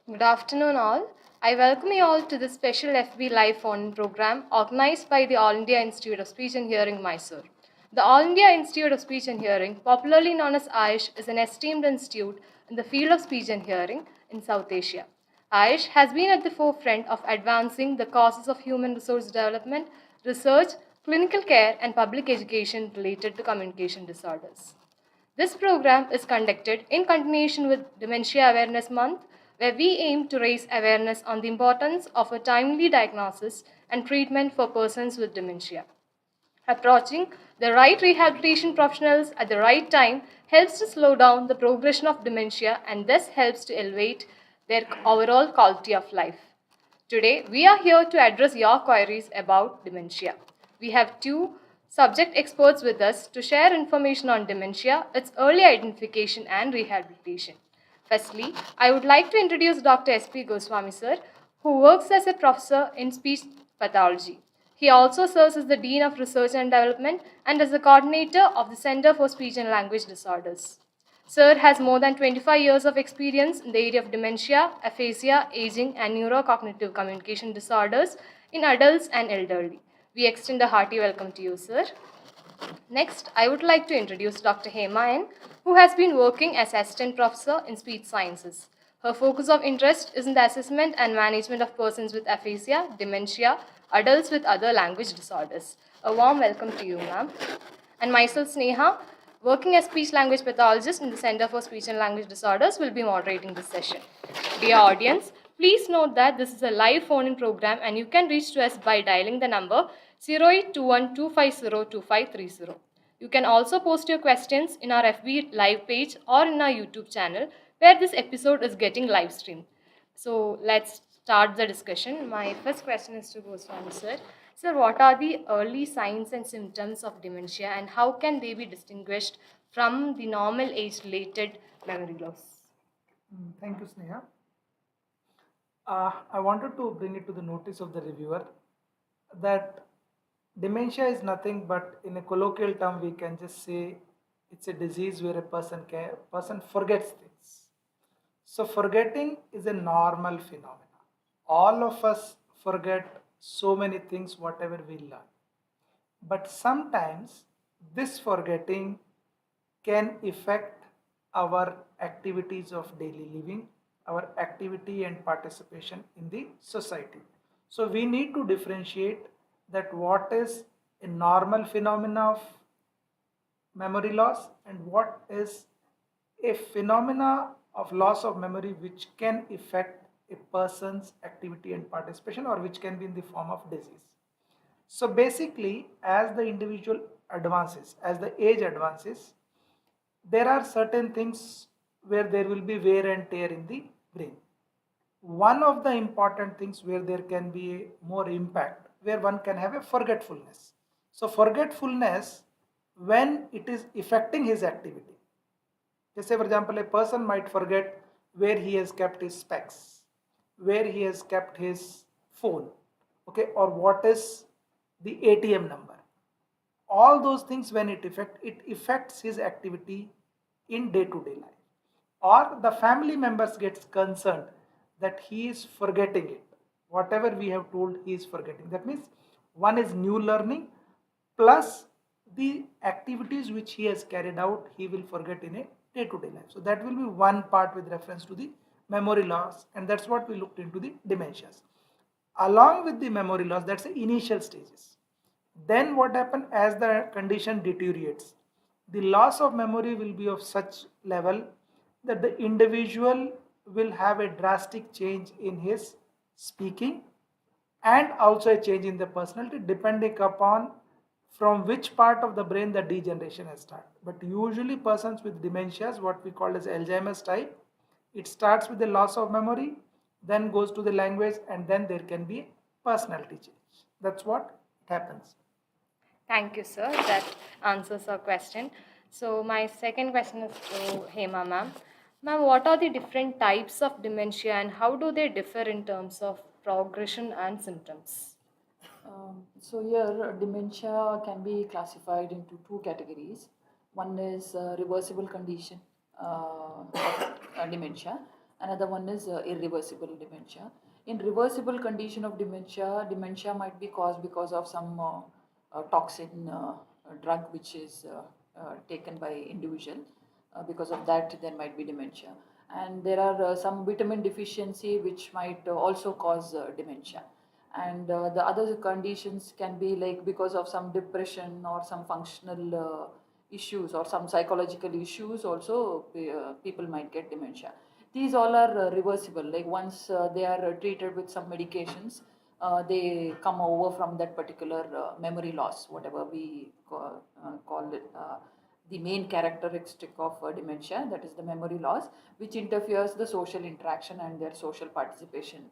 Good afternoon, all. I welcome you all to this special FB Live phone program organized by the All India Institute of Speech and Hearing, Mysore. The All India Institute of Speech and Hearing, popularly known as AYUSH, is an esteemed institute in the field of speech and hearing in South Asia. AYUSH has been at the forefront of advancing the causes of human resource development, research, clinical care, and public education related to communication disorders. This program is conducted in continuation with Dementia Awareness Month, where we aim to raise awareness on the importance of a timely diagnosis and treatment for persons with dementia. Approaching the right rehabilitation professionals at the right time helps to slow down the progression of dementia and thus helps to elevate their overall quality of life. Today, we are here to address your queries about dementia. We have two subject experts with us to share information on dementia, its early identification and rehabilitation. Firstly, I would like to introduce Dr. S.P. Goswami sir, who works as a professor in speech pathology. He also serves as the Dean of Research and Development and as the coordinator of the Center for Speech and Language Disorders. Sir has more than 25 years of experience in the area of dementia, aphasia, aging, and neurocognitive communication disorders in adults and elderly. We extend a hearty welcome to you, sir. Next, I would like to introduce Dr. 𝐏𝐸𝐻𝐸, who has been working as assistant professor in speech sciences. Her focus of interest is in the assessment and management of persons with aphasia, dementia, adults with other language disorders. A warm welcome to you, ma'am. And myself, Sneha, working as speech language pathologist in the Center for Speech and Language Disorders, will be moderating this session. Dear audience, please note that this is a live phone-in program and you can reach to us by dialing the number 0821-250-2530. You can also post your questions in our FB live page or in our YouTube channel where this episode is getting live streamed. So let's start the discussion. My first question is to Goswami sir. Sir, what are the early signs and symptoms of dementia and how can they be distinguished from the normal age-related memory loss? Thank you, Sneha. I wanted to bring it to the notice of the reviewer that dementia is nothing but, in a colloquial term, we can just say it's a disease where a person forgets things. So forgetting is a normal phenomenon. All of us forget so many things, whatever we learn. But sometimes this forgetting can affect our activities of daily living, our activity and participation in the society. So we need to differentiate that what is a normal phenomena of memory loss and what is a phenomena of loss of memory which can affect a person's activity and participation or which can be in the form of disease. So basically, as the individual advances, as the age advances, there are certain things where there will be wear and tear in the brain. One of the important things where there can be a more impact, where one can have a forgetfulness. So forgetfulness, when it is affecting his activity. Just say, for example, a person might forget where he has kept his specs, where he has kept his phone, okay, or what is the ATM number. All those things, when it affects his activity in day-to-day life. Or the family members gets concerned that he is forgetting it. Whatever we have told, he is forgetting. That means one is new learning plus the activities which he has carried out, he will forget in a day-to-day life. So that will be one part with reference to the memory loss, and that's what we looked into the dementias. Along with the memory loss, that's the initial stages. Then what happens as the condition deteriorates? The loss of memory will be of such level that the individual will have a drastic change in his speaking and also a change in the personality depending upon from which part of the brain the degeneration has started. But usually persons with dementias, what we call as Alzheimer's type, it starts with the loss of memory, then goes to the language, and then there can be personality change. That's what happens. Thank you, sir. That answers our question. So my second question is to 𝐏𝐸𝐻𝐸 ma'am. Ma'am, what are the different types of dementia and how do they differ in terms of progression and symptoms? So here dementia can be classified into two categories. One is reversible condition of dementia, Another one is irreversible dementia. In reversible condition of dementia, dementia might be caused because of some toxin drug which is taken by individual. Because of that, there might be dementia. And there are some vitamin deficiency which might also cause dementia. And the other conditions can be like because of some depression or some functional issues or some psychological issues also people might get dementia. These all are reversible, like once they are treated with some medications, they come over from that particular memory loss, whatever we call it. The main characteristic of dementia, that is the memory loss, which interferes the social interaction and their social participation.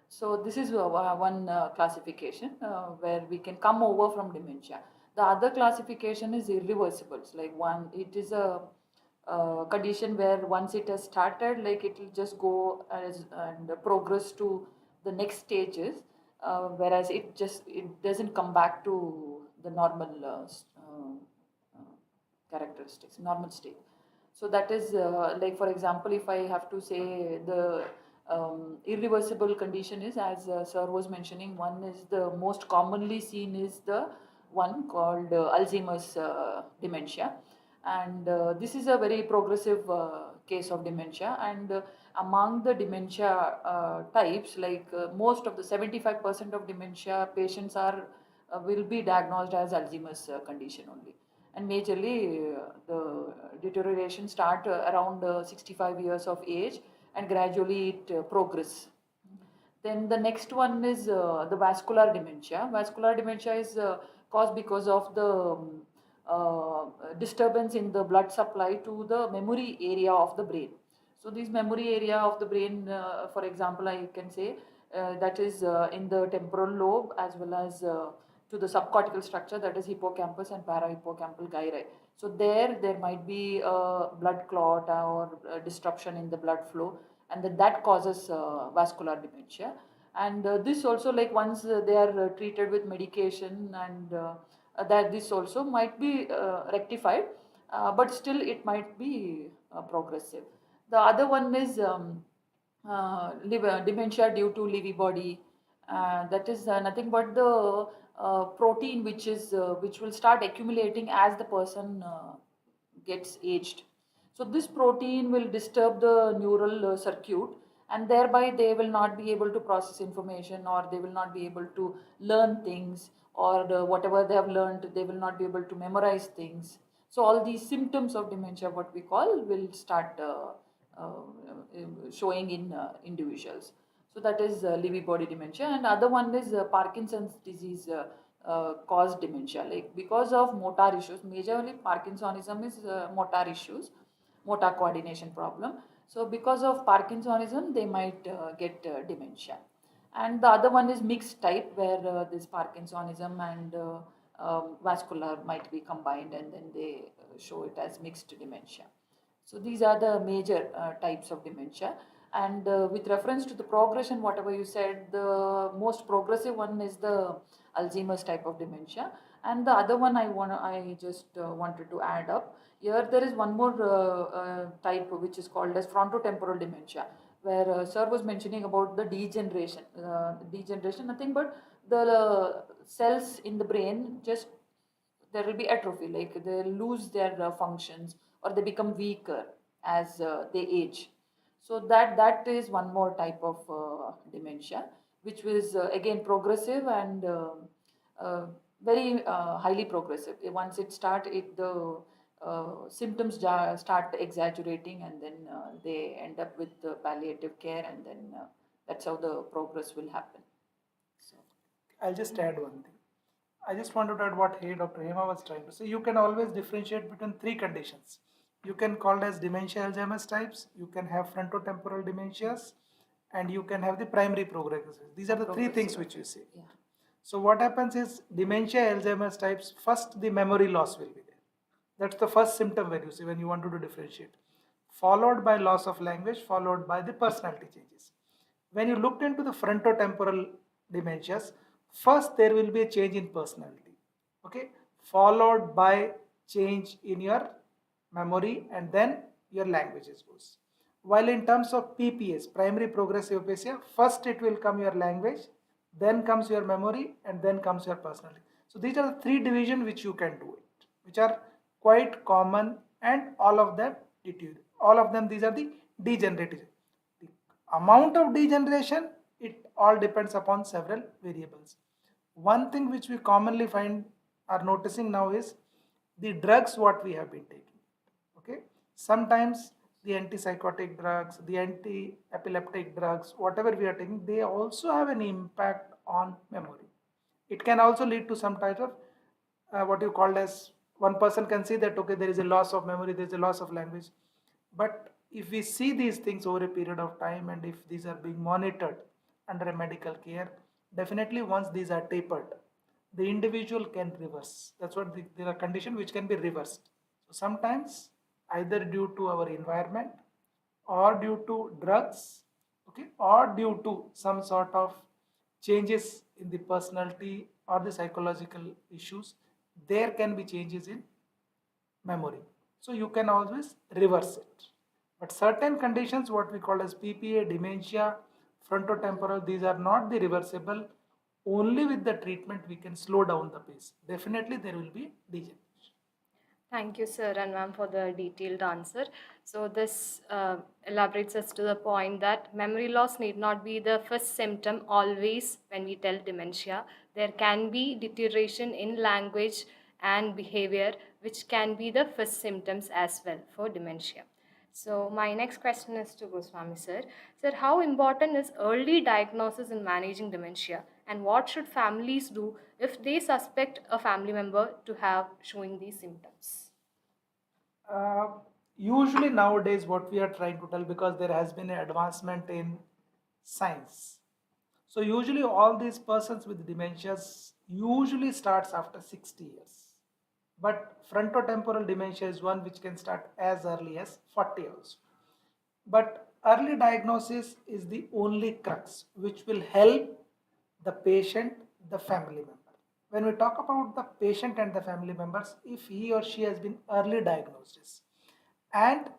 So this is one classification where we can come over from dementia. The other classification is irreversibles. Like one, it is a condition where once it has started, like it will just go and progress to the next stages, whereas it doesn't come back to the normal characteristics, normal state. So that is like, for example, if I have to say the irreversible condition is, as sir was mentioning, one is the most commonly seen is the one called Alzheimer's dementia. And this is a very progressive case of dementia. And among the dementia types, like most of the 75% of dementia patients are will be diagnosed as Alzheimer's condition only. And majorly the deterioration start around 65 years of age, and gradually it progress. Then the next one is the vascular dementia. Vascular dementia is caused because of the disturbance in the blood supply to the memory area of the brain. So this memory area of the brain, for example, I can say that is in the temporal lobe, as well as to the subcortical structure, that is hippocampus and parahippocampal gyri. So there might be a blood clot or disruption in the blood flow, and that causes vascular dementia. And this also, like once they are treated with medication, and that this also might be rectified, but still it might be progressive. The other one is dementia due to Lewy body. That is nothing but the protein which will start accumulating as the person gets aged. So this protein will disturb the neural circuit, and thereby they will not be able to process information, or they will not be able to learn things, or whatever they have learned, they will not be able to memorize things. So all these symptoms of dementia, what we call, will start showing in individuals. So that is Lewy body dementia. And other one is Parkinson's disease caused dementia, like because of motor issues. Majorly Parkinsonism is motor issues, motor coordination problem. So because of Parkinsonism, they might get dementia. And the other one is mixed type, where this Parkinsonism and vascular might be combined, and then they show it as mixed dementia. So these are the major types of dementia. And with reference to the progression, whatever you said, the most progressive one is the Alzheimer's type of dementia. And the other one I just wanted to add up. Here there is one more type which is called as frontotemporal dementia, where sir was mentioning about the degeneration. Degeneration, nothing but the cells in the brain, just there will be atrophy, like they lose their functions, or they become weaker as they age. So that is one more type of dementia, which was again progressive and very highly progressive. Once it start, the symptoms start exaggerating, and then they end up with palliative care, and then that's how the progress will happen. So I'll just add one thing. I just wanted to add what Dr. Hema was trying to say. You can always differentiate between three conditions. You can call it as dementia Alzheimer's types, you can have frontotemporal dementias, and you can have the primary progressive. These are the three things which you see. Yeah. So what happens is, dementia Alzheimer's types, first the memory loss will be there. That's the first symptom when you see, when you wanted to differentiate. Followed by loss of language, followed by the personality changes. When you looked into the frontotemporal dementias, first there will be a change in personality, okay, followed by change in your memory, and then your languages goes. While in terms of PPS, primary progressive aphasia, first it will come your language, then comes your memory, and then comes your personality. So these are the three divisions which you can do it, which are quite common, and all of them deteriorate. All of them, these are the degenerative. The amount of degeneration, it all depends upon several variables. One thing which we commonly find are noticing now is the drugs what we have been taking. Okay, sometimes the antipsychotic drugs, the anti-epileptic drugs, whatever we are taking, they also have an impact on memory. It can also lead to some type of what you called as, one person can see that okay, there is a loss of memory, there is a loss of language. But if we see these things over a period of time, and if these are being monitored under a medical care, definitely once these are tapered, the individual can reverse. That's what there are conditions which can be reversed. So sometimes either due to our environment, or due to drugs, okay, or due to some sort of changes in the personality or the psychological issues, there can be changes in memory. So you can always reverse it. But certain conditions, what we call as PPA, dementia, frontotemporal, these are not the reversible. Only with the treatment we can slow down the pace. Definitely there will be degeneration. Thank you, sir and ma'am, for the detailed answer. So this elaborates us to the point that memory loss need not be the first symptom always when we tell dementia. There can be deterioration in language and behavior, which can be the first symptoms as well for dementia. So my next question is to Goswami sir. Sir, how important is early diagnosis in managing dementia, and what should families do if they suspect a family member to have showing these symptoms? Uh, Usually nowadays what we are trying to tell, because there has been an advancement in science. So usually all these persons with dementias usually starts after 60 years. But frontotemporal dementia is one which can start as early as 40 years. But early diagnosis is the only crux which will help the patient, the family member. When we talk about the patient and the family members, if he or she has been early diagnosed, and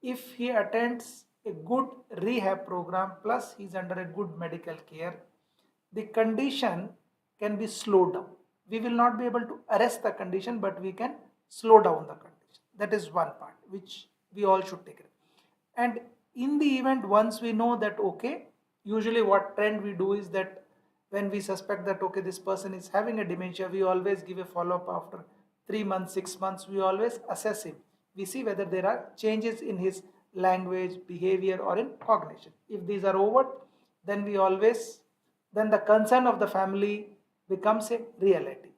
if he attends a good rehab program plus he is under a good medical care, the condition can be slowed down. We will not be able to arrest the condition, but we can slow down the condition. That is one part which we all should take care. And in the event, once we know that okay, usually what trend we do is that when we suspect that okay, this person is having a dementia, we always give a follow-up after 3 months, 6 months. We always assess him. We see whether there are changes in his language, behavior, or in cognition. If these are over, then then the concern of the family becomes a reality.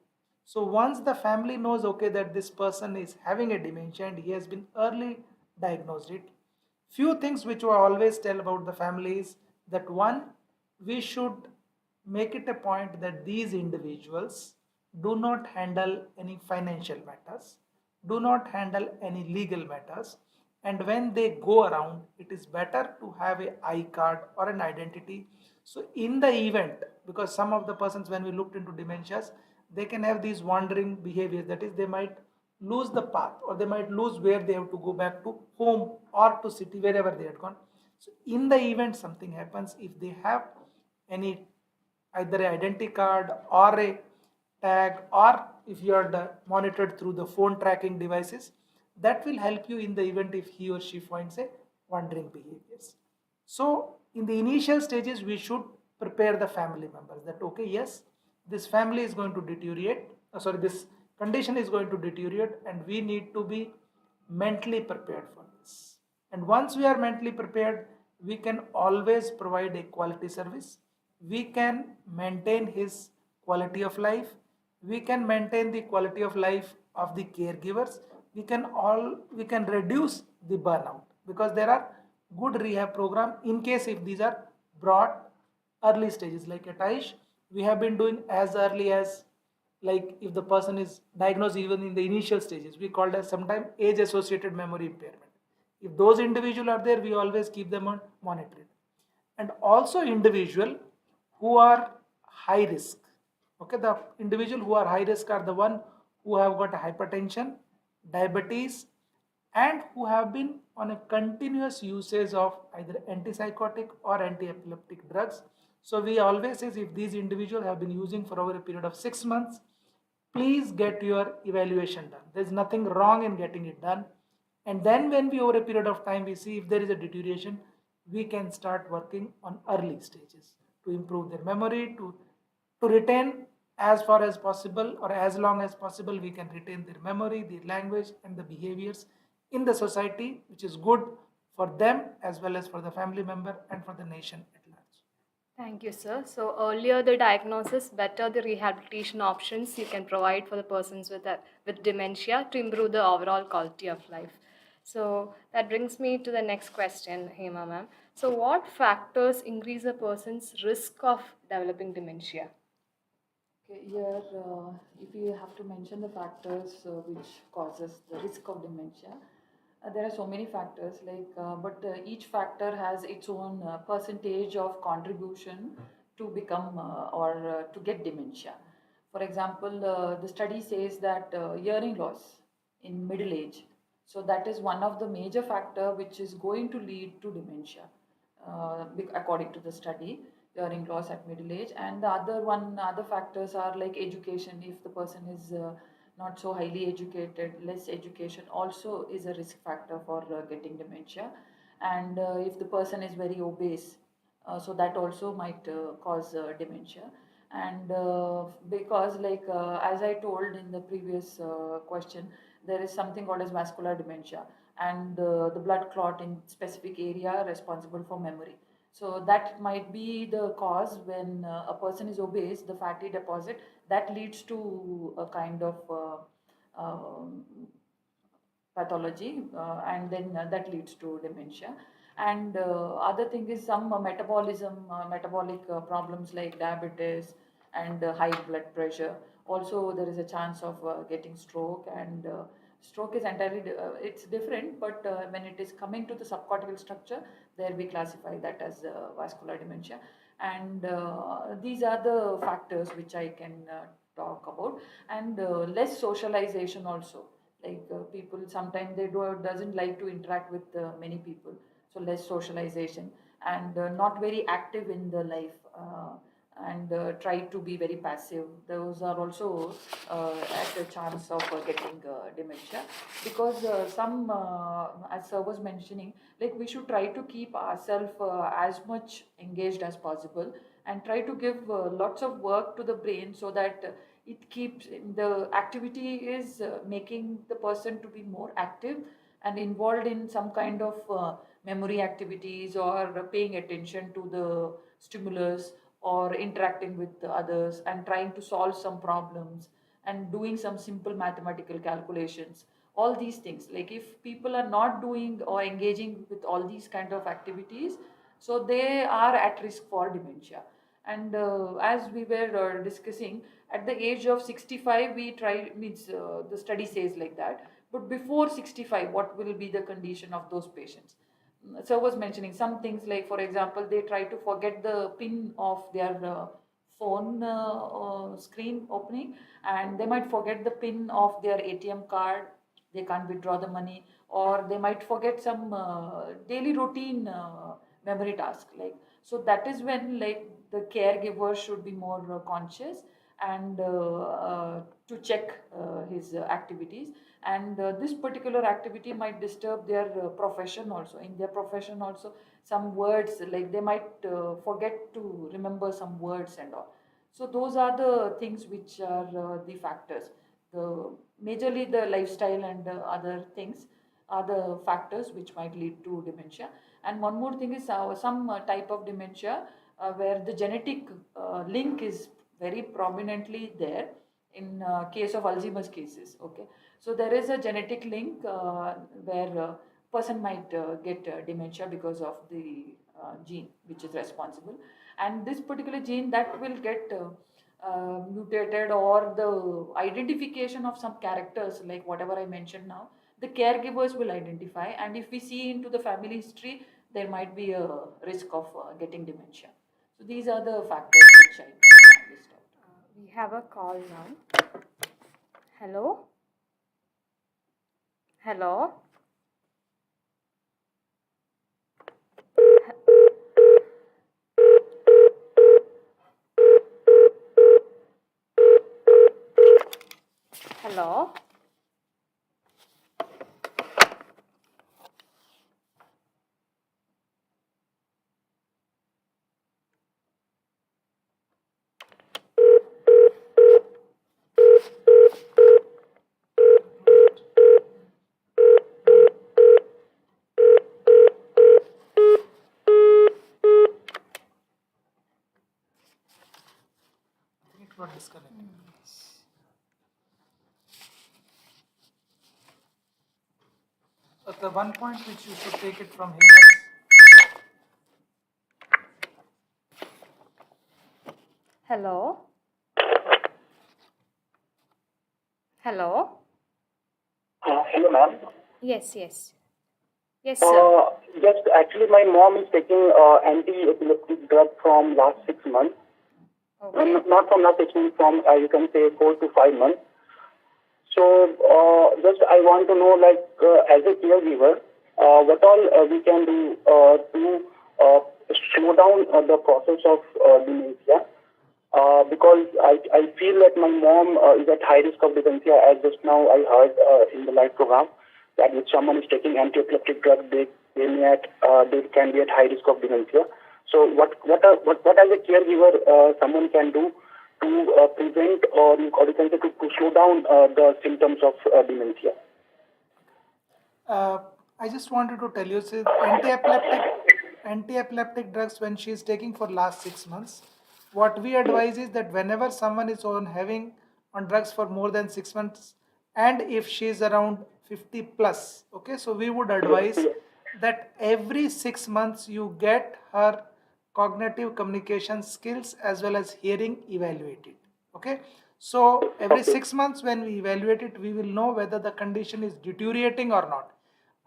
So once the family knows okay, that this person is having a dementia and he has been early diagnosed it, few things which I always tell about the family is that one, we should make it a point that these individuals do not handle any financial matters, do not handle any legal matters, and when they go around, it is better to have a I card or an identity. So in the event, because some of the persons when we looked into dementias, they can have these wandering behaviors, that is they might lose the path, or they might lose where they have to go back to home or to city, wherever they had gone. So in the event something happens, if they have any either an identity card or a tag, or if you are monitored through the phone tracking devices, that will help you in the event if he or she finds a wandering behaviors. So in the initial stages, we should prepare the family members that okay, yes, this family is going to deteriorate, this condition is going to deteriorate, and we need to be mentally prepared for this. And once we are mentally prepared, we can always provide a quality service. We can maintain his quality of life. We can maintain the quality of life of the caregivers. We can reduce the burnout, because there are good rehab program in case if these are brought early stages. Like at Aish, we have been doing as early as, like if the person is diagnosed even in the initial stages, we called as sometimes age associated memory impairment. If those individuals are there, we always keep them on monitoring. And also individual who are high risk. Okay, the individual who are high risk are the one who have got hypertension, diabetes, and who have been on a continuous usage of either antipsychotic or anti-epileptic drugs. So we always say if these individuals have been using for over a period of 6 months, please get your evaluation done. There's nothing wrong in getting it done. And then when we over a period of time we see if there is a deterioration, we can start working on early stages to improve their memory, to retain as far as possible or as long as possible we can retain their memory, their language and the behaviors in the society, which is good for them as well as for the family member and for the nation at large. Thank you, sir. So earlier the diagnosis, better the rehabilitation options you can provide for the persons with dementia to improve the overall quality of life. So that brings me to the next question, Hema ma'am. So what factors increase a person's risk of developing dementia? Okay, here, if you have to mention the factors which causes the risk of dementia, there are so many factors, but each factor has its own percentage of contribution to become or to get dementia. For example, the study says that hearing loss in middle age, so that is one of the major factor which is going to lead to dementia, according to the study, hearing loss at middle age. And the other factors are like education. If the person is not so highly educated, less education also is a risk factor for getting dementia. And if the person is very obese, so that also might cause dementia. And because as I told in the previous question, there is something called as vascular dementia, and the blood clot in specific area responsible for memory. So that might be the cause. When a person is obese, the fatty deposit that leads to a kind of pathology, and then that leads to dementia. And other thing is some metabolic problems like diabetes and high blood pressure. Also there is a chance of getting stroke. And stroke is it's different, but when it is coming to the subcortical structure, there we classify that as vascular dementia. And these are the factors which I can talk about. And less socialization also, people sometimes they doesn't like to interact with many people, so less socialization. And not very active in the life, and try to be very passive. Those are also at a chance of getting dementia. Because as sir was mentioning, we should try to keep ourselves as much engaged as possible, and try to give lots of work to the brain, so that it keeps the activity is making the person to be more active and involved in some kind of memory activities, or paying attention to the stimulus, or interacting with the others and trying to solve some problems, and doing some simple mathematical calculations. All these things, if people are not doing or engaging with all these kind of activities, so they are at risk for dementia. And as we were discussing, at the age of 65 we try means the study says like that. But before 65, what will be the condition of those patients? Sir was mentioning some things, like for example, they try to forget the pin of their phone screen opening, and they might forget the pin of their ATM card. They can't withdraw the money, or they might forget some daily routine memory task. So that is when the caregiver should be more conscious, and to check his activities. And this particular activity might disturb their profession also. In their profession also, some words, they might forget to remember some words and all. So those are the things which are the factors. The majorly the lifestyle and other things are the factors which might lead to dementia. And one more thing is some type of dementia where the genetic link is very prominently there. In case of Alzheimer's cases, okay, so there is a genetic link where person might get dementia because of the gene which is responsible. And this particular gene that will get mutated, or the identification of some characters, like whatever I mentioned now, the caregivers will identify. And if we see into the family history, there might be a risk of getting dementia. So these are the factors which I can list out. We have a call now. Hello? Hello? Hello. It got disconnected. But the one point which you should take it from here is Hello. Hello. Hello, ma'am. Yes, yes. Yes, sir. Yes, actually, my mom is taking anti-epileptic drug from last 6 months. Okay. Not from last 6 months, from you can say 4 to 5 months. So, just I want to know, like, as a caregiver, what all we can do to slow down the process of dementia. Because I feel that my mom is at high risk of dementia, as just now I heard in the live program that if someone is taking anti-epileptic drug, they can be at high risk of dementia. So what as a caregiver someone can do to prevent or you can say to slow down the symptoms of dementia? I just wanted to tell you, see, anti-epileptic drugs when she is taking for last 6 months, what we advise is that whenever someone is having on drugs for more than 6 months, and if she is around 50 plus, okay, so we would advise that every 6 months you get her cognitive communication skills as well as hearing evaluated. Okay, so every 6 months when we evaluate it, we will know whether the condition is deteriorating or not.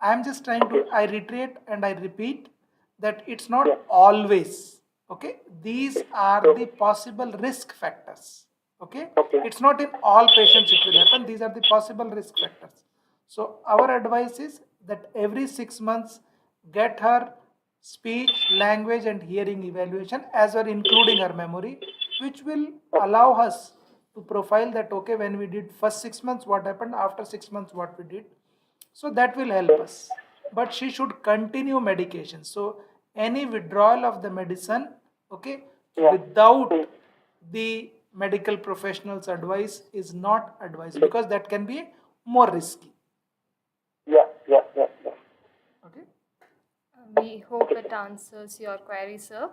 I am just trying to, I reiterate and I repeat that it's not always, okay, these are the possible risk factors. Okay, it's not in all patients it will happen, these are the possible risk factors. So our advice is that every 6 months get her speech, language and hearing evaluation as well including her memory, which will allow us to profile that, okay, when we did first 6 months what happened, after 6 months what we did. So that will help us. But she should continue medication. So any withdrawal of the medicine, okay, without the medical professional's advice is not advised because that can be more risky. Yeah. Okay. We hope it answers your query, sir.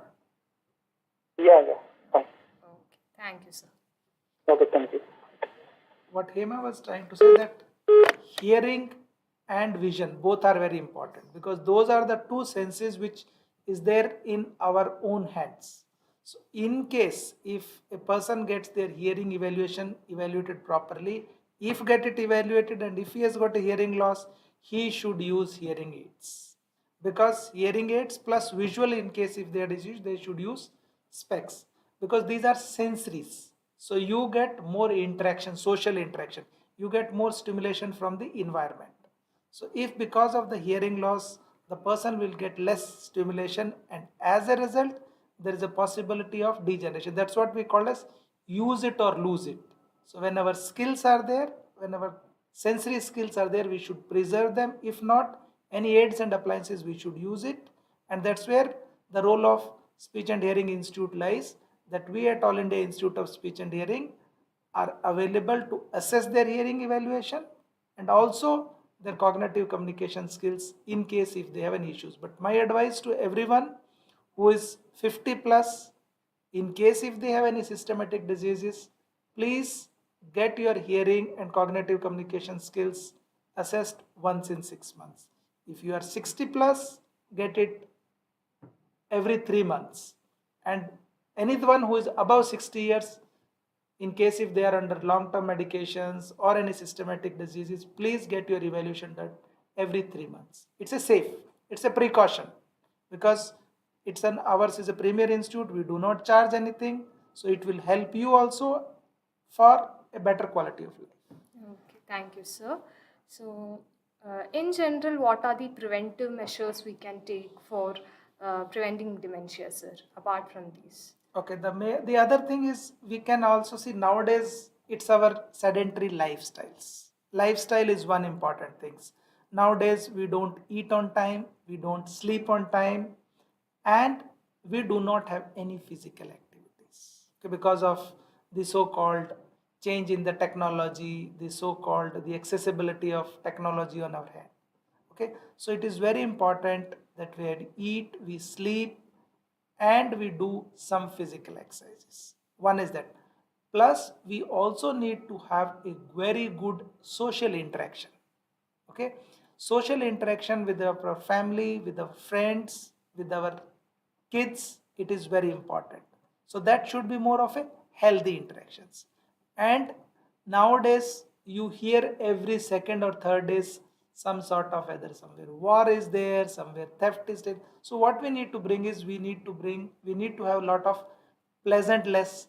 Yeah. Fine. Okay. Thank you, sir. Okay, thank you. What Hema was trying to say that hearing and vision both are very important because those are the two senses which is there in our own hands. So in case if a person gets their hearing evaluation evaluated properly, if get it evaluated and if he has got a hearing loss, he should use hearing aids because hearing aids plus visual, in case if they are used, they should use specs because these are sensories. So you get more interaction, social interaction, you get more stimulation from the environment. So if because of the hearing loss the person will get less stimulation and as a result there is a possibility of degeneration. That's what we call as use it or lose it. So when our skills are there, when our sensory skills are there, we should preserve them. If not, any aids and appliances we should use it, and that's where the role of Speech and Hearing Institute lies, that we at All India Institute of Speech and Hearing are available to assess their hearing evaluation and also their cognitive communication skills in case if they have any issues. But my advice to everyone who is 50 plus, in case if they have any systematic diseases, please get your hearing and cognitive communication skills assessed once in 6 months. If you are 60 plus, get it every 3 months. And anyone who is above 60 years, in case if they are under long-term medications or any systematic diseases, please get your evaluation done every 3 months. It's a safe, it's a precaution because ours is a premier institute. We do not charge anything, so it will help you also for a better quality of life. Okay. Thank you, sir. So, in general, what are the preventive measures we can take for preventing dementia, sir, apart from these? Okay, the other thing is we can also see nowadays it's our sedentary lifestyles. Lifestyle is one important thing. Nowadays, we don't eat on time, we don't sleep on time, and we do not have any physical activities. Okay, because of the so-called change in the technology, the so-called the accessibility of technology on our hand. Okay, so it is very important that we eat, we sleep, and we do some physical exercises. One is that. Plus, we also need to have a very good social interaction. Okay, social interaction with our family, with our friends, with our kids, it is very important. So that should be more of a healthy interactions. And nowadays you hear every second or third is some sort of either somewhere war is there, somewhere theft is there. So what we need to bring is we need to have a lot of pleasantness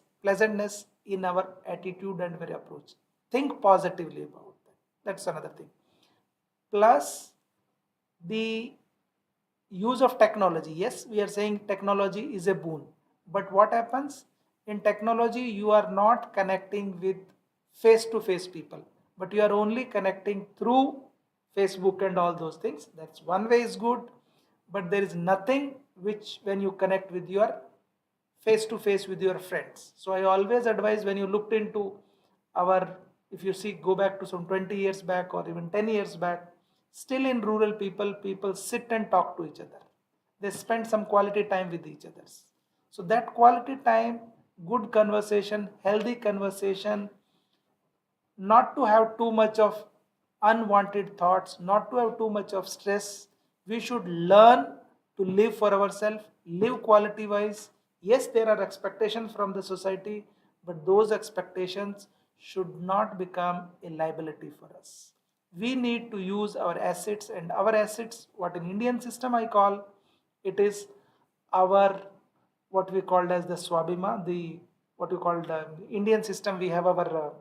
in our attitude and our approach. Think positively about that. That's another thing. Plus the use of technology. Yes, we are saying technology is a boon, but what happens in technology? You are not connecting with face to face people, but you are only connecting through Facebook and all those things. That's one way is good, but there is nothing which when you connect with your face to face with your friends. So I always advise, when you looked into our, if you see, go back to some 20 years back or even 10 years back, still in rural people sit and talk to each other. They spend some quality time with each other. So that quality time, good conversation, healthy conversation, not to have too much of unwanted thoughts, not to have too much of stress. We should learn to live for ourselves, live quality wise. Yes, there are expectations from the society, but those expectations should not become a liability for us. We need to use our assets, and our assets, what in Indian system I call, it is our, what we called as the Swabhima, the what we call the Indian system. We have our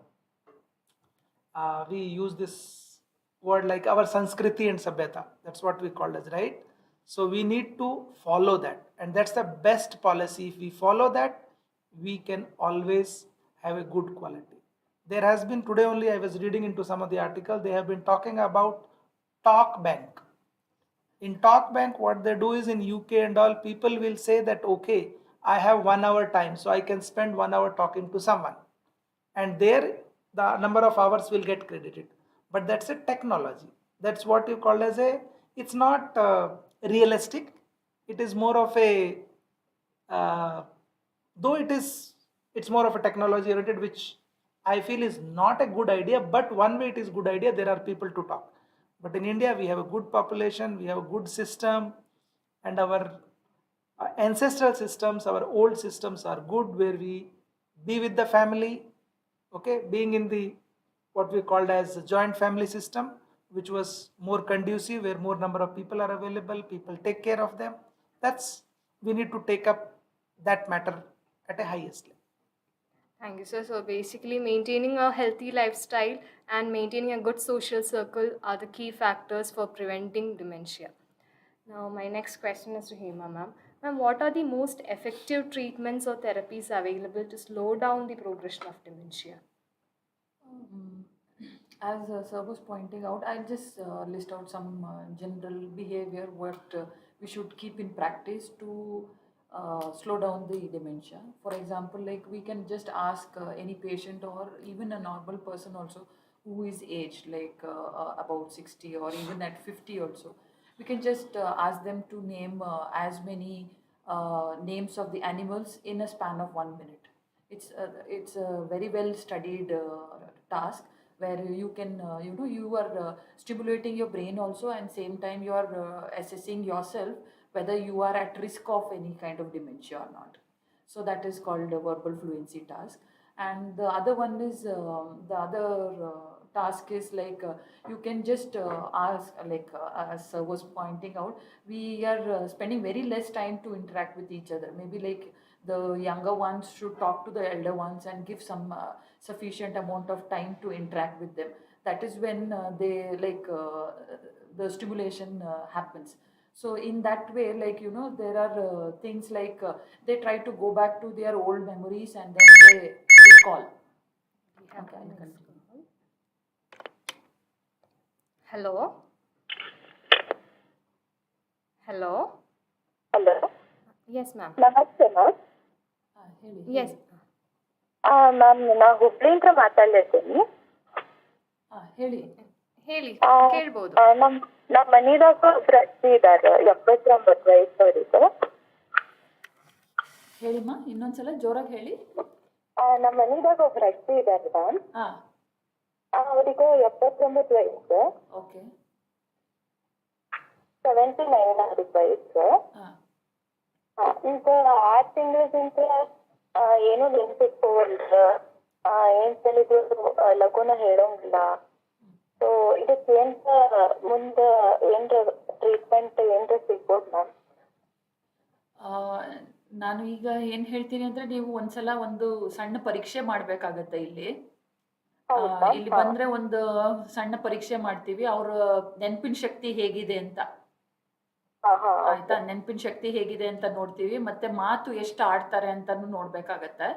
we use this word like our Sanskriti and Sabhyata. That's what we call as, right? So we need to follow that, and that's the best policy. If we follow that, we can always have a good quality. There has been, today only I was reading into some of the article, they have been talking about talk bank. In talk bank, what they do is, in UK and all, people will say that, okay, I have 1 hour time, so I can spend 1 hour talking to someone, and there the number of hours will get credited. But that's a technology. That's what you call as a, it's not realistic. It is more of a though it's more of a technology oriented, which I feel is not a good idea. But one way it is good idea, there are people to talk. But in India, we have a good population, we have a good system, and our ancestral systems, our old systems are good, where we be with the family. Okay, being in the what we called as a joint family system, which was more conducive, where more number of people are available, people take care of them. That's, we need to take up that matter at a highest level. Thank you, sir. So basically, maintaining a healthy lifestyle and maintaining a good social circle are the key factors for preventing dementia. Now, my next question is to Hema ma'am. Ma'am, what are the most effective treatments or therapies available to slow down the progression of dementia? As Sir was pointing out, I'll just list out some general behavior what we should keep in practice to slow down the dementia. For example, like we can just ask any patient or even a normal person also who is aged like about 60 or even at 50 also. We can just ask them to name as many names of the animals in a span of 1 minute. It's a very well studied task where you can you are stimulating your brain also, and same time you are assessing yourself whether you are at risk of any kind of dementia or not. So that is called a verbal fluency task. And the other one is the other task is like you can just ask, like as sir was pointing out, we are spending very less time to interact with each other. Maybe like the younger ones should talk to the elder ones and give some sufficient amount of time to interact with them. That is when they like the stimulation happens. So in that way, like there are things like they try to go back to their old memories and then they recall. Okay, I'll continue. Hello. Hello. Hello, Yes, ma'am. ನಮಸ್ತೆ ma'am. ಹೇಳಿ. Yes. Ma'am, ನಾ ಹುಬ್ಳಿಯಿಂದ ಮಾತಾಡ್ಲಿರ್ತೀನಿ. ಹೇಳಿ. ಹೇಳಿ, ಕೇಳ್ಬೋದು. ನಮ್ಮ ಮನೆದಾಗ ಒಬ್ರು ಅಜ್ಜಿ ಇದ್ದಾರೆ, 79 ವಯಸ್ಸವರಿಗೆ. ಹೇಳಿಮ್ಮ, ಇನ್ನೊಂದ್ಸಲ ಜೋರಾಗಿ ಹೇಳಿ. ನಮ್ಮ ಮನೆದಾಗ ಒಬ್ರು ಅಜ್ಜಿ ಇದ್ದಾರೆ ಮ್ಯಾಮ್. ಅವರಿಗೆ 79 ವಯಸ್ಸು. ಓಕೆ. 79 ಅವ್ರಿಗೆ ವಯಸ್ಸು. ಈಗ 6 ತಿಂಗಳಿಂದ ಏನೋ ನೆನ್ಪಿಟ್ಕೋವಲ್ರ, ಏನ್ ಹೇಳಿದ್ರು ಲಘುನ ಹೇಳೋಂಗಿಲ್ಲ. ಸೊ ಇದಕ್ಕೆ ಮುಂದೆ ಏನ್ರ ಟ್ರೀಟ್ಮೆಂಟ್ ಏನ್ರ ಸಿಗ್ಬೋದು ಮ್ಯಾಮ್? ನಾನು ಈಗ ಏನು ಹೇಳ್ತೀನಿ ಅಂದರೆ, ನೀವು ಒಂದ್ಸಲ ಒಂದು ಸಣ್ಣ ಪರೀಕ್ಷೆ ಮಾಡಬೇಕಾಗತ್ತೆ ಇಲ್ಲಿ. ಇಲ್ಲಿ ಬಂದರೆ ಒಂದು ಸಣ್ಣ ಪರೀಕ್ಷೆ ಮಾಡ್ತೀವಿ, ಅವ್ರ ನೆನಪಿನ ಶಕ್ತಿ ಹೇಗಿದೆ ಅಂತ. ಆಯ್ತಾ? ನೆನಪಿನ ಶಕ್ತಿ ಹೇಗಿದೆ ಅಂತ ನೋಡ್ತೀವಿ, ಮತ್ತೆ ಮಾತು ಎಷ್ಟು ಆಡ್ತಾರೆ ಅಂತಾನು ನೋಡ್ಬೇಕಾಗತ್ತೆ.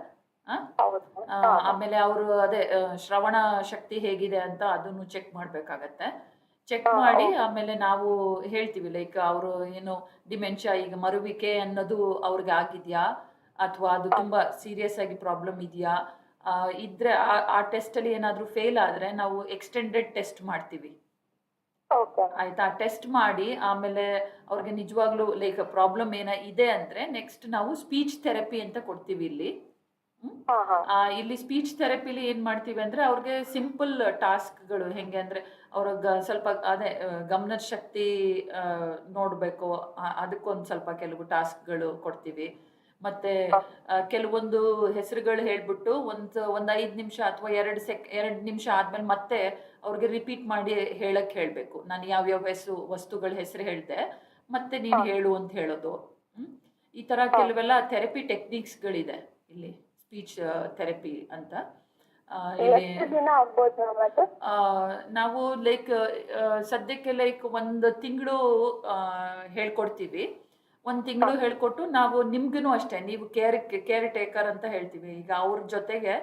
ಆಮೇಲೆ ಅವರು ಅದೇ ಶ್ರವಣ ಶಕ್ತಿ ಹೇಗಿದೆ ಅಂತ ಅದನ್ನು ಚೆಕ್ ಮಾಡ್ಬೇಕಾಗತ್ತೆ. ಚೆಕ್ ಮಾಡಿ ಆಮೇಲೆ ನಾವು ಹೇಳ್ತೀವಿ, ಲೈಕ್ ಅವರು ಏನು ಡಿಮೆನ್ಷಿಯಾ, ಈಗ ಮರುವಿಕೆ ಅನ್ನೋದು ಅವ್ರಿಗೆ ಆಗಿದೆಯಾ, ಅಥವಾ ಅದು ತುಂಬಾ ಸೀರಿಯಸ್ ಆಗಿ ಪ್ರಾಬ್ಲಮ್ ಇದೆಯಾ. ಇದ್ರೆ ಆ ಟೆಸ್ಟಲ್ಲಿ ಏನಾದರೂ ಫೇಲ್ ಆದರೆ ನಾವು ಎಕ್ಸ್ಟೆಂಡೆಡ್ ಟೆಸ್ಟ್ ಮಾಡ್ತೀವಿ. ಆಯ್ತಾ? ಟೆಸ್ಟ್ ಮಾಡಿ ಆಮೇಲೆ ಅವ್ರಿಗೆ ನಿಜವಾಗ್ಲೂ ಲೈಕ್ ಪ್ರಾಬ್ಲಮ್ ಇದೆ ಅಂದರೆ ನೆಕ್ಸ್ಟ್ ನಾವು ಸ್ಪೀಚ್ ಥೆರಪಿ ಅಂತ ಕೊಡ್ತೀವಿ ಇಲ್ಲಿ. ಇಲ್ಲಿ ಸ್ಪೀಚ್ ಥೆರಪಿಲಿ ಏನು ಮಾಡ್ತೀವಿ ಅಂದರೆ, ಅವ್ರಿಗೆ ಸಿಂಪಲ್ ಟಾಸ್ಕ್ಗಳು ಹೆಂಗೆ ಅಂದರೆ, ಅವ್ರಿಗೆ ಸ್ವಲ್ಪ ಅದೇ ಗಮನದ ಶಕ್ತಿ ನೋಡಬೇಕು, ಅದಕ್ಕೊಂದು ಸ್ವಲ್ಪ ಕೆಲವು ಟಾಸ್ಕ್ಗಳು ಕೊಡ್ತೀವಿ. ಮತ್ತೆ ಕೆಲವೊಂದು ಹೆಸರುಗಳು ಹೇಳ್ಬಿಟ್ಟು ಒಂದು 5 ನಿಮಿಷ ಅಥವಾ 2 ನಿಮಿಷ ಆದ್ಮೇಲೆ ಮತ್ತೆ ಅವ್ರಿಗೆ ರಿಪೀಟ್ ಮಾಡಿ ಹೇಳಬೇಕು. ನಾನು ಯಾವ್ಯಾವ ವಸ್ತುಗಳ ಹೆಸರು ಹೇಳ್ದೆ, ಮತ್ತೆ ನೀನು ಹೇಳು ಅಂತ ಹೇಳೋದು. ಈ ಥರ ಕೆಲವೆಲ್ಲ ಥೆರಪಿ ಟೆಕ್ನಿಕ್ಸ್ಗಳಿದೆ ಇಲ್ಲಿ, ಸ್ಪೀಚ್ ಥೆರಪಿ ಅಂತ. ಇಲ್ಲಿ ನಾವು ಲೈಕ್ ಸದ್ಯಕ್ಕೆ ಲೈಕ್ 1 ತಿಂಗಳು ಹೇಳ್ಕೊಡ್ತೀವಿ. 1 ತಿಂಗಳು ಹೇಳ್ಕೊಟ್ಟು ನಾವು ನಿಮ್ಗೂ ಅಷ್ಟೇ, ನೀವು ಕೇರ್ ಟೇಕರ್ ಅಂತ ಹೇಳ್ತೀವಿ. ಈಗ ಅವ್ರ ಜೊತೆಗೆ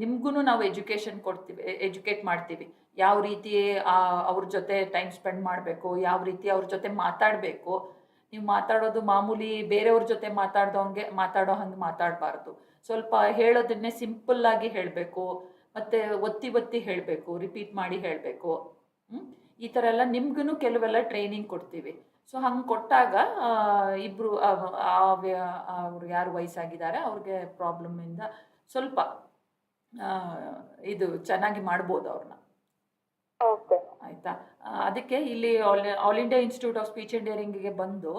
ನಿಮ್ಗೂ ನಾವು ಎಜುಕೇಟ್ ಮಾಡ್ತೀವಿ. ಯಾವ ರೀತಿ ಅವ್ರ ಜೊತೆ ಟೈಮ್ ಸ್ಪೆಂಡ್ ಮಾಡಬೇಕು, ಯಾವ ರೀತಿ ಅವ್ರ ಜೊತೆ ಮಾತಾಡಬೇಕು. ನೀವು ಮಾತಾಡೋದು ಮಾಮೂಲಿ ಬೇರೆಯವ್ರ ಜೊತೆ ಮಾತಾಡೋ ಹಂಗೆ ಮಾತಾಡಬಾರ್ದು. ಸ್ವಲ್ಪ ಹೇಳೋದನ್ನೇ ಸಿಂಪಲ್ ಆಗಿ ಹೇಳಬೇಕು, ಮತ್ತೆ ಒತ್ತಿ ಹೇಳಬೇಕು, ರಿಪೀಟ್ ಮಾಡಿ ಹೇಳಬೇಕು. ಈ ಥರ ಎಲ್ಲ ನಿಮ್ಗೂ ಕೆಲವೆಲ್ಲ ಟ್ರೈನಿಂಗ್ ಕೊಡ್ತೀವಿ. ಸೊ ಹಂಗೆ ಕೊಟ್ಟಾಗ ಇಬ್ಬರು ಅವ್ರು ಯಾರು ವಯಸ್ಸಾಗಿದ್ದಾರೆ ಅವ್ರಿಗೆ ಪ್ರಾಬ್ಲಮ್ಮಿಂದ ಸ್ವಲ್ಪ ಇದು ಚೆನ್ನಾಗಿ ಮಾಡ್ಬೋದು ಅವ್ರನ್ನ. ಆಯಿತಾ? ಅದಕ್ಕೆ ಇಲ್ಲಿ all India institute of speech and ಹಿಯರಿಂಗಿಗೆ ಬಂದು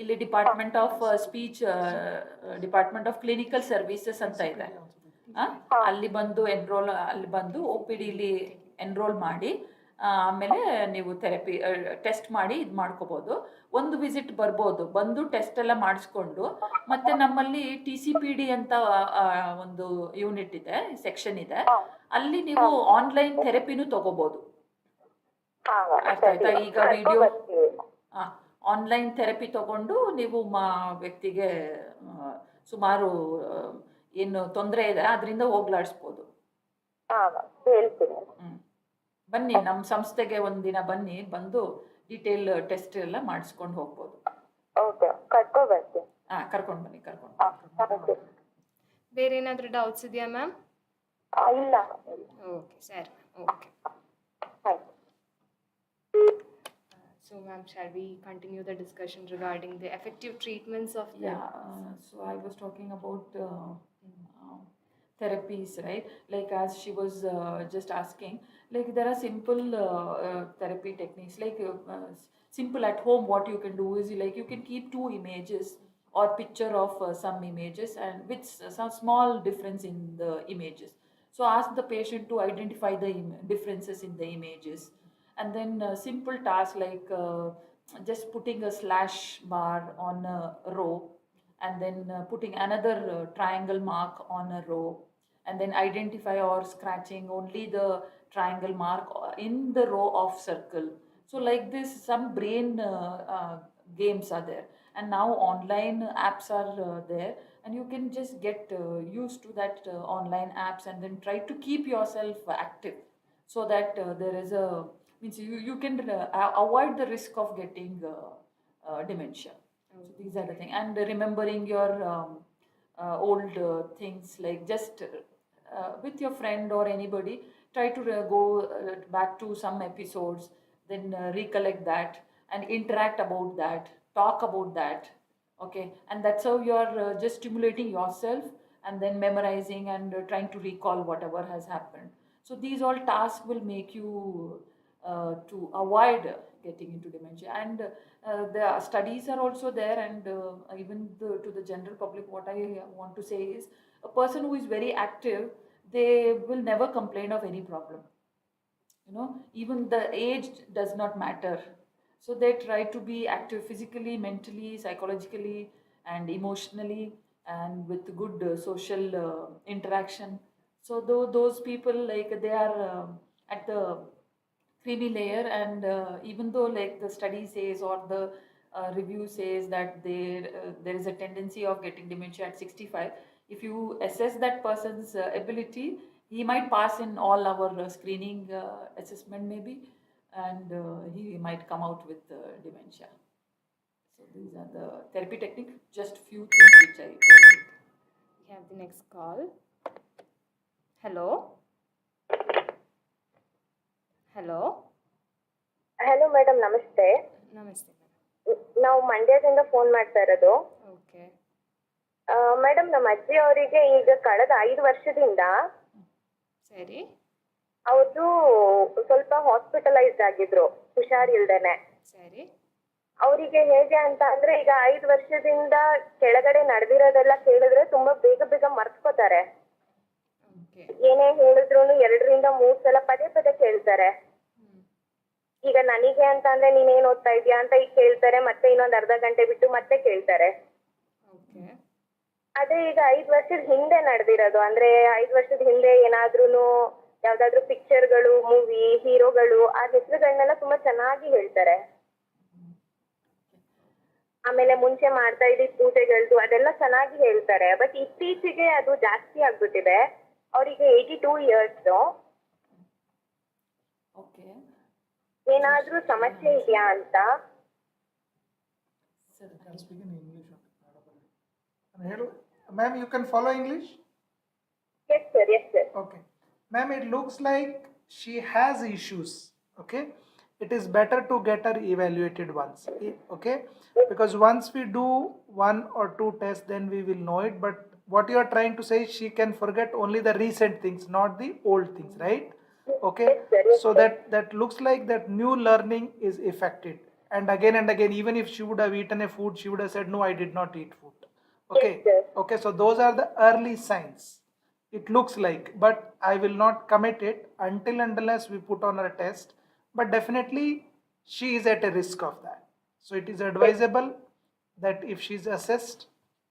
ಇಲ್ಲಿ ಡಿಪಾರ್ಟ್ಮೆಂಟ್ ಆಫ್ ಕ್ಲಿನಿಕಲ್ ಸರ್ವಿಸಸ್ ಅಂತ ಇದೆ. ಅಲ್ಲಿ ಬಂದು OPDಲಿ ಎನ್ರೋಲ್ ಮಾಡಿ ಆಮೇಲೆ ನೀವು ಥೆರಪಿ ಟೆಸ್ಟ್ ಮಾಡಿ ಇದು ಮಾಡ್ಕೋಬೋದು. ಒಂದು ವಿಸಿಟ್ ಬಂದು ಟೆಸ್ಟ್ ಎಲ್ಲ ಮಾಡಿಸ್ಕೊಂಡು ಮತ್ತೆ ನಮ್ಮಲ್ಲಿ TCPD ಅಂತ ಒಂದು ಯೂನಿಟ್ ಇದೆ, ಸೆಕ್ಷನ್ ಇದೆ. ಅಲ್ಲಿ ನೀವು ಆನ್ಲೈನ್ ಥೆರಪಿನೂ ತಗೋಬೋದು. ಆಯ್ತಾ? ಈಗ ವಿಡಿಯೋ ಆನ್ಲೈನ್ ಥೆರಪಿ ತಗೊಂಡು ನೀವು ವ್ಯಕ್ತಿಗೆ ಸುಮಾರು ಏನು ತೊಂದರೆ ಇದೆ ಅದರಿಂದ ಹೋಗ್ಲಾಡಿಸ್ಬೋದು. ಬನ್ನಿ ನಮ್ಮ ಸಂಸ್ಥೆಗೆ ಒಂದಿನ ಬಂದು ಡೀಟೇಲ್ ಟೆಸ್ಟ್ ಎಲ್ಲ ಮಾಡಿಸ್ಕೊಂಡು ಹೋಗ್ಬೋದು. ಕರ್ಕೊಂಡು ಬನ್ನಿ. ಬೇರೆ ಏನಾದರೂ ಡೌಟ್ಸ್ ಇದೆಯಾ ಮ್ಯಾಮ್? ಇಲ್ಲ. ಓಕೆ, ಸರಿ. Okay. So ma'am, shall we continue the discussion regarding the effective treatments of so I was talking about therapies, right? Like as she was just asking, like there are simple therapy techniques, like simple at home. What you can do is like you can keep 2 images or picture of some images and with some small difference in the images. So ask the patient to identify the differences in the images. And then simple tasks like just putting a slash bar on a row, and then putting another triangle mark on a row, and then identify or scratching only the triangle mark in the row of circle. So like this, some brain games are there, and now online apps are there. and you can just get used to that online apps, and then try to keep yourself active, so that there is a means you can avoid the risk of getting dementia. So these are the things, and remembering your old things, like just with your friend or anybody, try to go back to some episodes, then recollect that and interact about that, talk about that. Okay, and that's how you're just stimulating yourself, and then memorizing and trying to recall whatever has happened. So these all tasks will make you to avoid getting into dementia. And the studies are also there, and even to the general public, what I want to say is, a person who is very active, they will never complain of any problem. Even the age does not matter. So they try to be active physically, mentally, psychologically, and emotionally, and with good social interaction. So though those people, like, they are at the creamy layer, and even though, like, the study says, or the review says that there is a tendency of getting dementia at 65, if you assess that person's ability, he might pass in all our screening assessment maybe, and he might come out with dementia. So these are the therapy technique, just few things which I told you. We have the next call. Hello. Hello. Hello madam, ನಮಸ್ತೆ. ನಮಸ್ತೆ ನಾವು ಮಂಡ್ಯದಿಂದ phone ಮಾಡ್ತಾ ಇರೋದು. Okay madam, ನಮ್ಮ ಅಜ್ಜಿ ಅವರಿಗೆ ಈಗ ಕಳೆದ 5 ವರ್ಷದಿಂದ ಸರಿ ಅವ್ರದ್ದು ಸ್ವಲ್ಪ ಹಾಸ್ಪಿಟಲೈಸ್ಡ್ ಆಗಿದ್ರು, ಹುಷಾರಿಲ್ದೇನೆ. ಸರಿ. ಅವರಿಗೆ ಹೇಗೆ ಅಂತ ಅಂದ್ರೆ, ಈಗ 5 ವರ್ಷದಿಂದ ಕೆಳಗಡೆ ನಡೆದಿರೋದೆಲ್ಲ ಕೇಳಿದ್ರೆ ತುಂಬಾ ಬೇಗ ಬೇಗ ಮರ್ತ್ಕೋತಾರೆ. ಏನೇ ಹೇಳಿದ್ರು 2ರಿಂದ 3 ಸಲ ಪದೇ ಪದೇ ಕೇಳ್ತಾರೆ. ಈಗ ನನಗೆ ಅಂತ ಅಂದ್ರೆ, ನೀನೇನ್ ಓದ್ತಾ ಇದೀಯಾ ಅಂತ ಈಗ ಕೇಳ್ತಾರೆ, ಮತ್ತೆ ಇನ್ನೊಂದು ಅರ್ಧ ಗಂಟೆ ಬಿಟ್ಟು ಮತ್ತೆ ಕೇಳ್ತಾರೆ. ಅದೇ ಈಗ 5 ವರ್ಷದ ಹಿಂದೆ ನಡೆದಿರೋದು, ಅಂದ್ರೆ 5 ವರ್ಷದ ಹಿಂದೆ ಏನಾದ್ರೂ ಯಾವ್ದಾದ್ರು ಪಿಕ್ಚರ್ಗಳು, ಮೂವಿ, ಹೀರೋಗಳು, ಆ ಹೆಸರುಗಳನ್ನೆಲ್ಲ ತುಂಬಾ ಚೆನ್ನಾಗಿ ಹೇಳ್ತಾರೆ. ಆಮೇಲೆ ಮುಂಚೆ ಮಾಡ್ತಾ ಇದ್ದ ಪೂಜೆಗಳದ್ದು ಅದೆಲ್ಲ ಚೆನ್ನಾಗಿ ಹೇಳ್ತಾರೆ. ಬಟ್ ಇತ್ತೀಚೆಗೆ ಅದು ಜಾಸ್ತಿ ಆಗ್ಬಿಟ್ಟಿದೆ. ಅವರಿಗೆ 82 ಇಯರ್ಸ್. ಏನಾದ್ರೂ ಸಮಸ್ಯೆ ಇದೆಯಾ ಅಂತ. Ma'am, you can follow English? Yes sir, yes sir. Okay. Ma'am, it looks like she has issues. Okay. It is better to get her evaluated once. Okay. Because once we do 1 or 2 tests, then we will know it. But what you are trying to say, she can forget only the recent things, not the old things, right? Okay. Yes, sir. Yes, so that looks like that new learning is affected. And again, even if she would have eaten a food, she would have said, no, I did not eat food. Okay. Yes, sir. Okay. So those are the early signs. It looks like, but I will not commit it until and unless we put on her test. But definitely she is at a risk of that. So it is advisable that if she is assessed,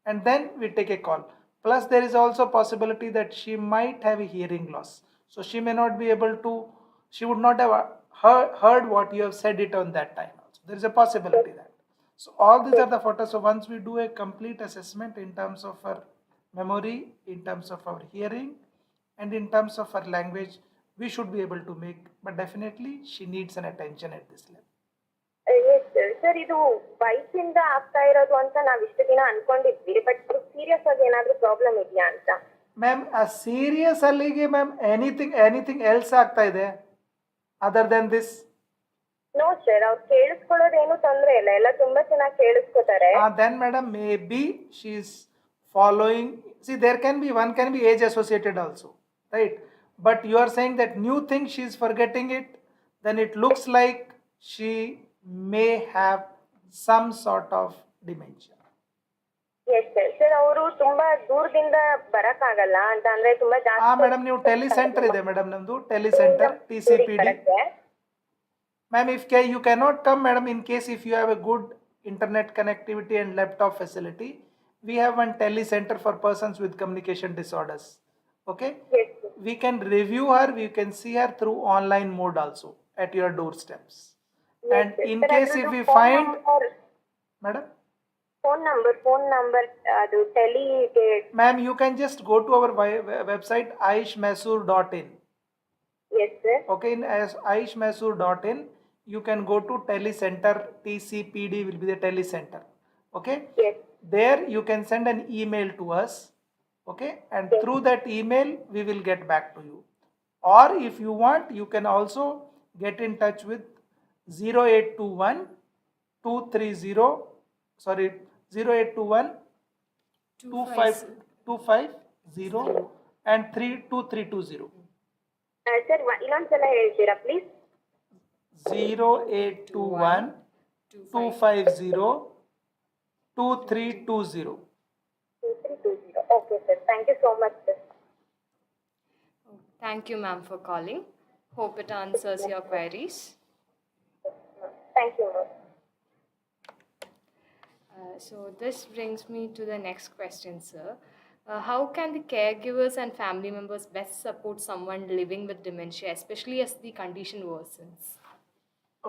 and then we take a call. Plus there is also possibility that she might have a hearing loss. So she may not be able to, she would not have heard what you have said it on that time also. There is a possibility that. So all these are the photos. So once we do a complete assessment in terms of her memory, in terms of our hearing, and in terms of her language, we should be able to make, but definitely she needs an attention at this level. Yes sir. Sir, ಇದು ವಯಸ್ಸಿಂದ ಆಗ್ತಾ ಇರೋದು ಅಂತ ನಾವು ಇಷ್ಟು ದಿನ ಅನ್ಕೊಂಡಿದ್ವಿ, but serious ಆಗಿ ಏನಾದ್ರೂ ಪ್ರಾಬ್ಲಮ್ ಇದೆಯಾ ಅಂತ. ಮ್ಯಾಮ್, ಆ ಸೀರಿಯಸ್ ಅಲ್ಲಿಗೆ ಮ್ಯಾಮ್ ಎನಿಥಿಂಗ್ ಎಲ್ಸ್ ಆಗ್ತಾ ಇದೆ other than this? No sir, ಅವ್ರು ಕೇಳಿಸ್ಕೊಳ್ಳೋದೇನು ತೊಂದರೆ ಇಲ್ಲ, ಎಲ್ಲ ತುಂಬಾ ಚೆನ್ನಾಗಿ ಕೇಳಿಸ್ಕೊತಾರೆ. Then madam, maybe she is following, see there can be, one can be age associated also, right? But you are saying that new thing she is forgetting it, then it looks like she may have some sort of dementia. Yes sir. Sir, ಅವರು ತುಂಬಾ ದೂರದಿಂದ ಬರಕ್ಕಾಗಲ್ಲ ಅಂತ ಅಂದ್ರೆ ತುಂಬಾ ಜಾಸ್ತಿ. Madam, ನೀವು ಟೆಲಿಸೆಂಟರ್ ಇದೆ madam, ನಮ್ದು ಟೆಲಿಸೆಂಟರ್ TCPD. Ma'am, if you cannot come, madam, in case if you have a good internet connectivity and laptop facility, we have one telecenter for persons with communication disorders. Okay. Yes, sir. We can review her, we can see her through online mode also at your doorsteps. Yes, And sir. in Sir, case if we find, madam, phone number ಅದು ಟೆಲಿಗೆ. Ma'am, you can just go to our website 𝐼𝐝𝐻 S sir. Okay, in 𝐼HMysore.in, you can go to telecenter. TCPD will be the telecenter. Okay, yes. there you can send an email to us. Okay, and through that email we will get back to you. Or if you want, you can also get in touch with 0821 230 sorry 0821 250 and 32320. Sir ಇನ್ನೊಂದ್ಸಲ ಹೇಳ್ತೀರಾ please? 0821 250 2320. 2320. Okay sir, thank you so much sir. Thank you, ma'am, for calling. Hope it answers your queries. Thank you ma'am. So this brings me to the next question, sir. How can the caregivers and family members best support someone living with dementia, especially as the condition worsens?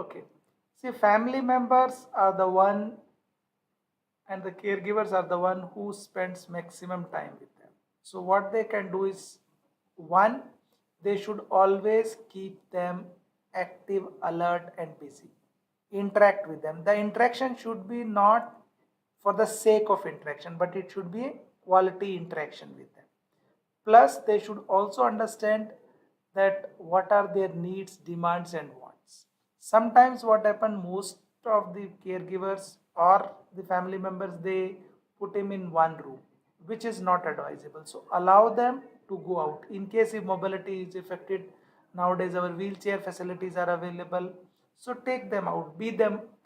Okay. See, family members are the one and the caregivers are the one who spends maximum time with them. So what they can do is, one, they should always keep them active, alert and busy. Interact with them. The interaction should be not for the sake of interaction, but it should be a quality interaction with them. Plus, they should also understand that what are their needs, demands and wants. Sometimes what happens, most of the caregivers or the family members, they put him in one room, which is not advisable. So allow them to go out. In case if mobility is affected, nowadays our wheelchair facilities are available. So take them out,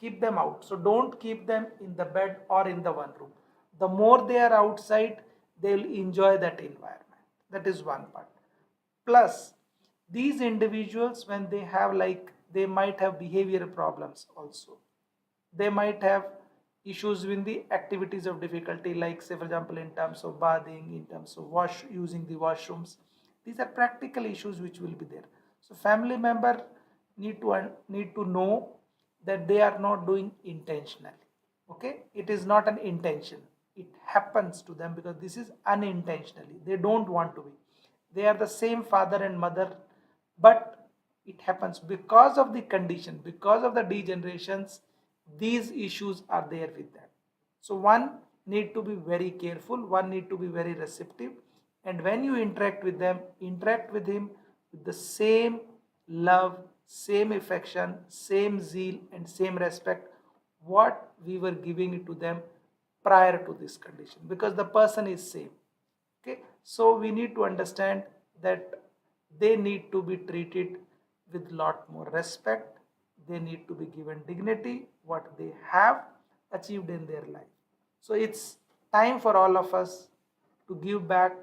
keep them out. So don't keep them in the bed or in the one room. The more they are outside, they will enjoy that environment. That is one part. Plus, these individuals, when they have they might have behavioral problems also. They might have issues with the activities of difficulty, like say for example in terms of bathing, in terms of using the washrooms. These are practical issues which will be there. So family member need to know that they are not doing intentionally. Okay, it is not an intention, it happens to them because this is unintentionally. They don't want to be. They are the same father and mother, but it happens because of the condition, because of the degenerations. These issues are there with them. So one need to be very careful, one need to be very receptive, and when you interact with them, interact with him with the same love, same affection, same zeal and same respect what we were giving it to them prior to this condition, because the person is same. Okay, so we need to understand that they need to be treated with lot more respect. They need to be given dignity what they have achieved in their life. So it's time for all of us to give back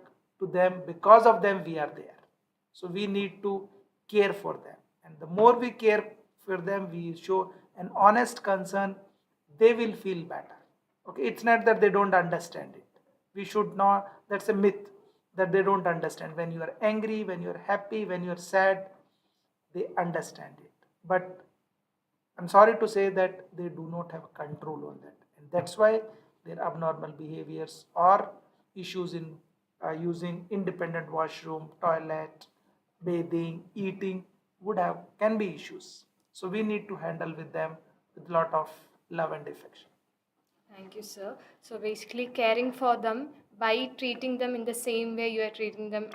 to them. Because of them we are there, so we need to care for them, and the more we care for them, we show an honest concern, they will feel better. Okay, it's not that they don't understand it. We should not, that's a myth that they don't understand. When you are angry, when you are happy, when you are sad, they understand it. But I'm sorry to say that they do not have control on that, and that's why their abnormal behaviors or issues in using independent washroom, toilet, bathing, eating can be issues. So we need to handle with them with a lot of love and affection. Thank you, sir. So basically caring for them by treating them in the same way you are treating them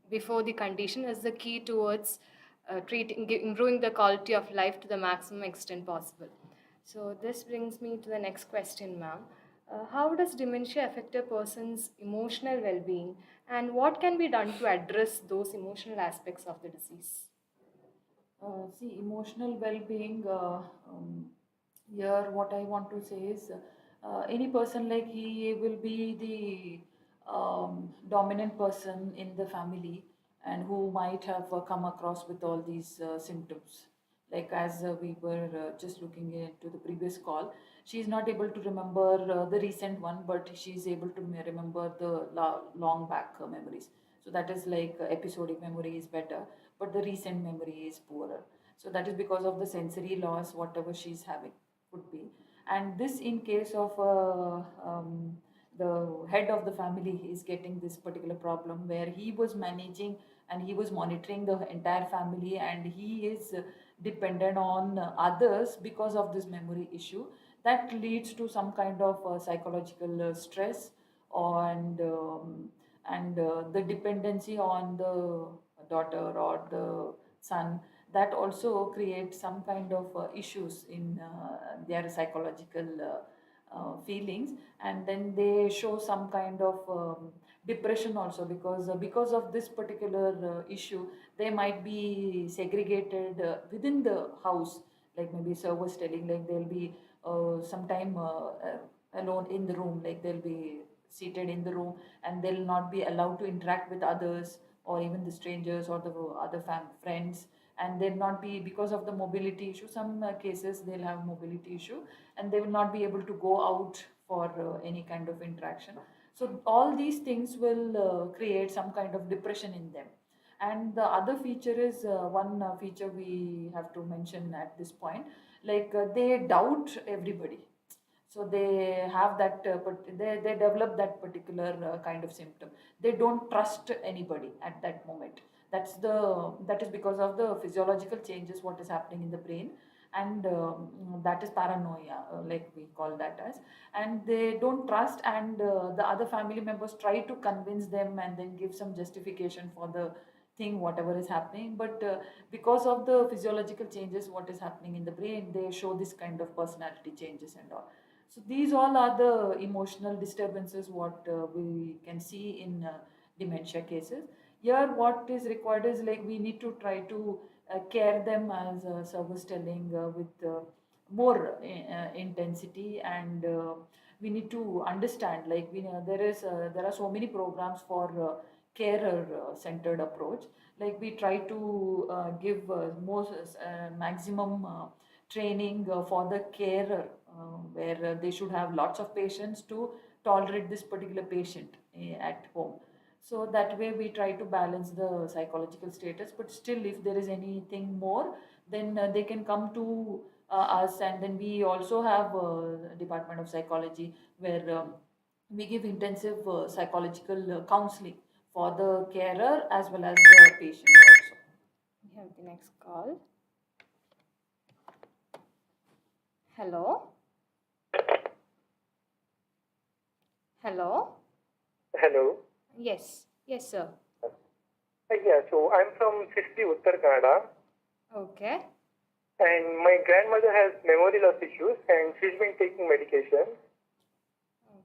before the condition is the key towards improving the quality of life to the maximum extent possible. So this brings me to the next question, ma'am. How does dementia affect a person's emotional well-being, and what can be done to address those emotional aspects of the disease? See, emotional well-being, here what I want to say is any person, like he will be the dominant person in the family and who might have come across with all these symptoms. Like as we were just looking into the previous call, she is not able to remember the recent one, but she is able to remember the long back memories. So that is like episodic memory is better, but the recent memory is poorer. So that is because of the sensory loss, whatever she is having could be. and this in case of the head of the family is getting this particular problem where he was managing and he was monitoring the entire family, and he is dependent on others because of this memory issue. That leads to some kind of psychological stress, and the dependency on the daughter or the son, that also creates some kind of issues in their psychological feelings, and then they show some kind of depression also, because of this particular issue they might be segregated within the house. Like maybe sir was telling, like they'll be sometime alone in the room, like they'll be seated in the room and they'll not be allowed to interact with others or even the strangers or the other friends, and they'll not be, because of the mobility issue, some cases they'll have mobility issue and they will not be able to go out for any kind of interaction. So all these things will create some kind of depression in them. And the other feature is one feature we have to mention at this point, like they doubt everybody. So they have that but they develop that particular kind of symptom. They don't trust anybody at that moment. That is because of the physiological changes what is happening in the brain, and that is paranoia, like we call that as. And they don't trust, and the other family members try to convince them and then give some justification for the thing whatever is happening, but because of the physiological changes what is happening in the brain, they show this kind of personality changes and all. So these all are the emotional disturbances what we can see in dementia cases. Here what is required is, like, we need to try to care them, as sir was telling, with more intensity, and we need to understand, like, there are so many programs for carer centered approach. Like we try to give most maximum training for the carer, where they should have lots of patience to tolerate this particular patient at home. So that way we try to balance the psychological status, but still if there is anything more, then they can come to us. And then we also have a department of psychology where we give intensive psychological counseling for the carer as well as the patient also. We have the next call. Hello. Hello. Hello. Yes. Yes, sir. Yeah, so I'm from Srishti, Uttar Kannada, Okay. and my grandmother has memory loss issues and she's been taking medication.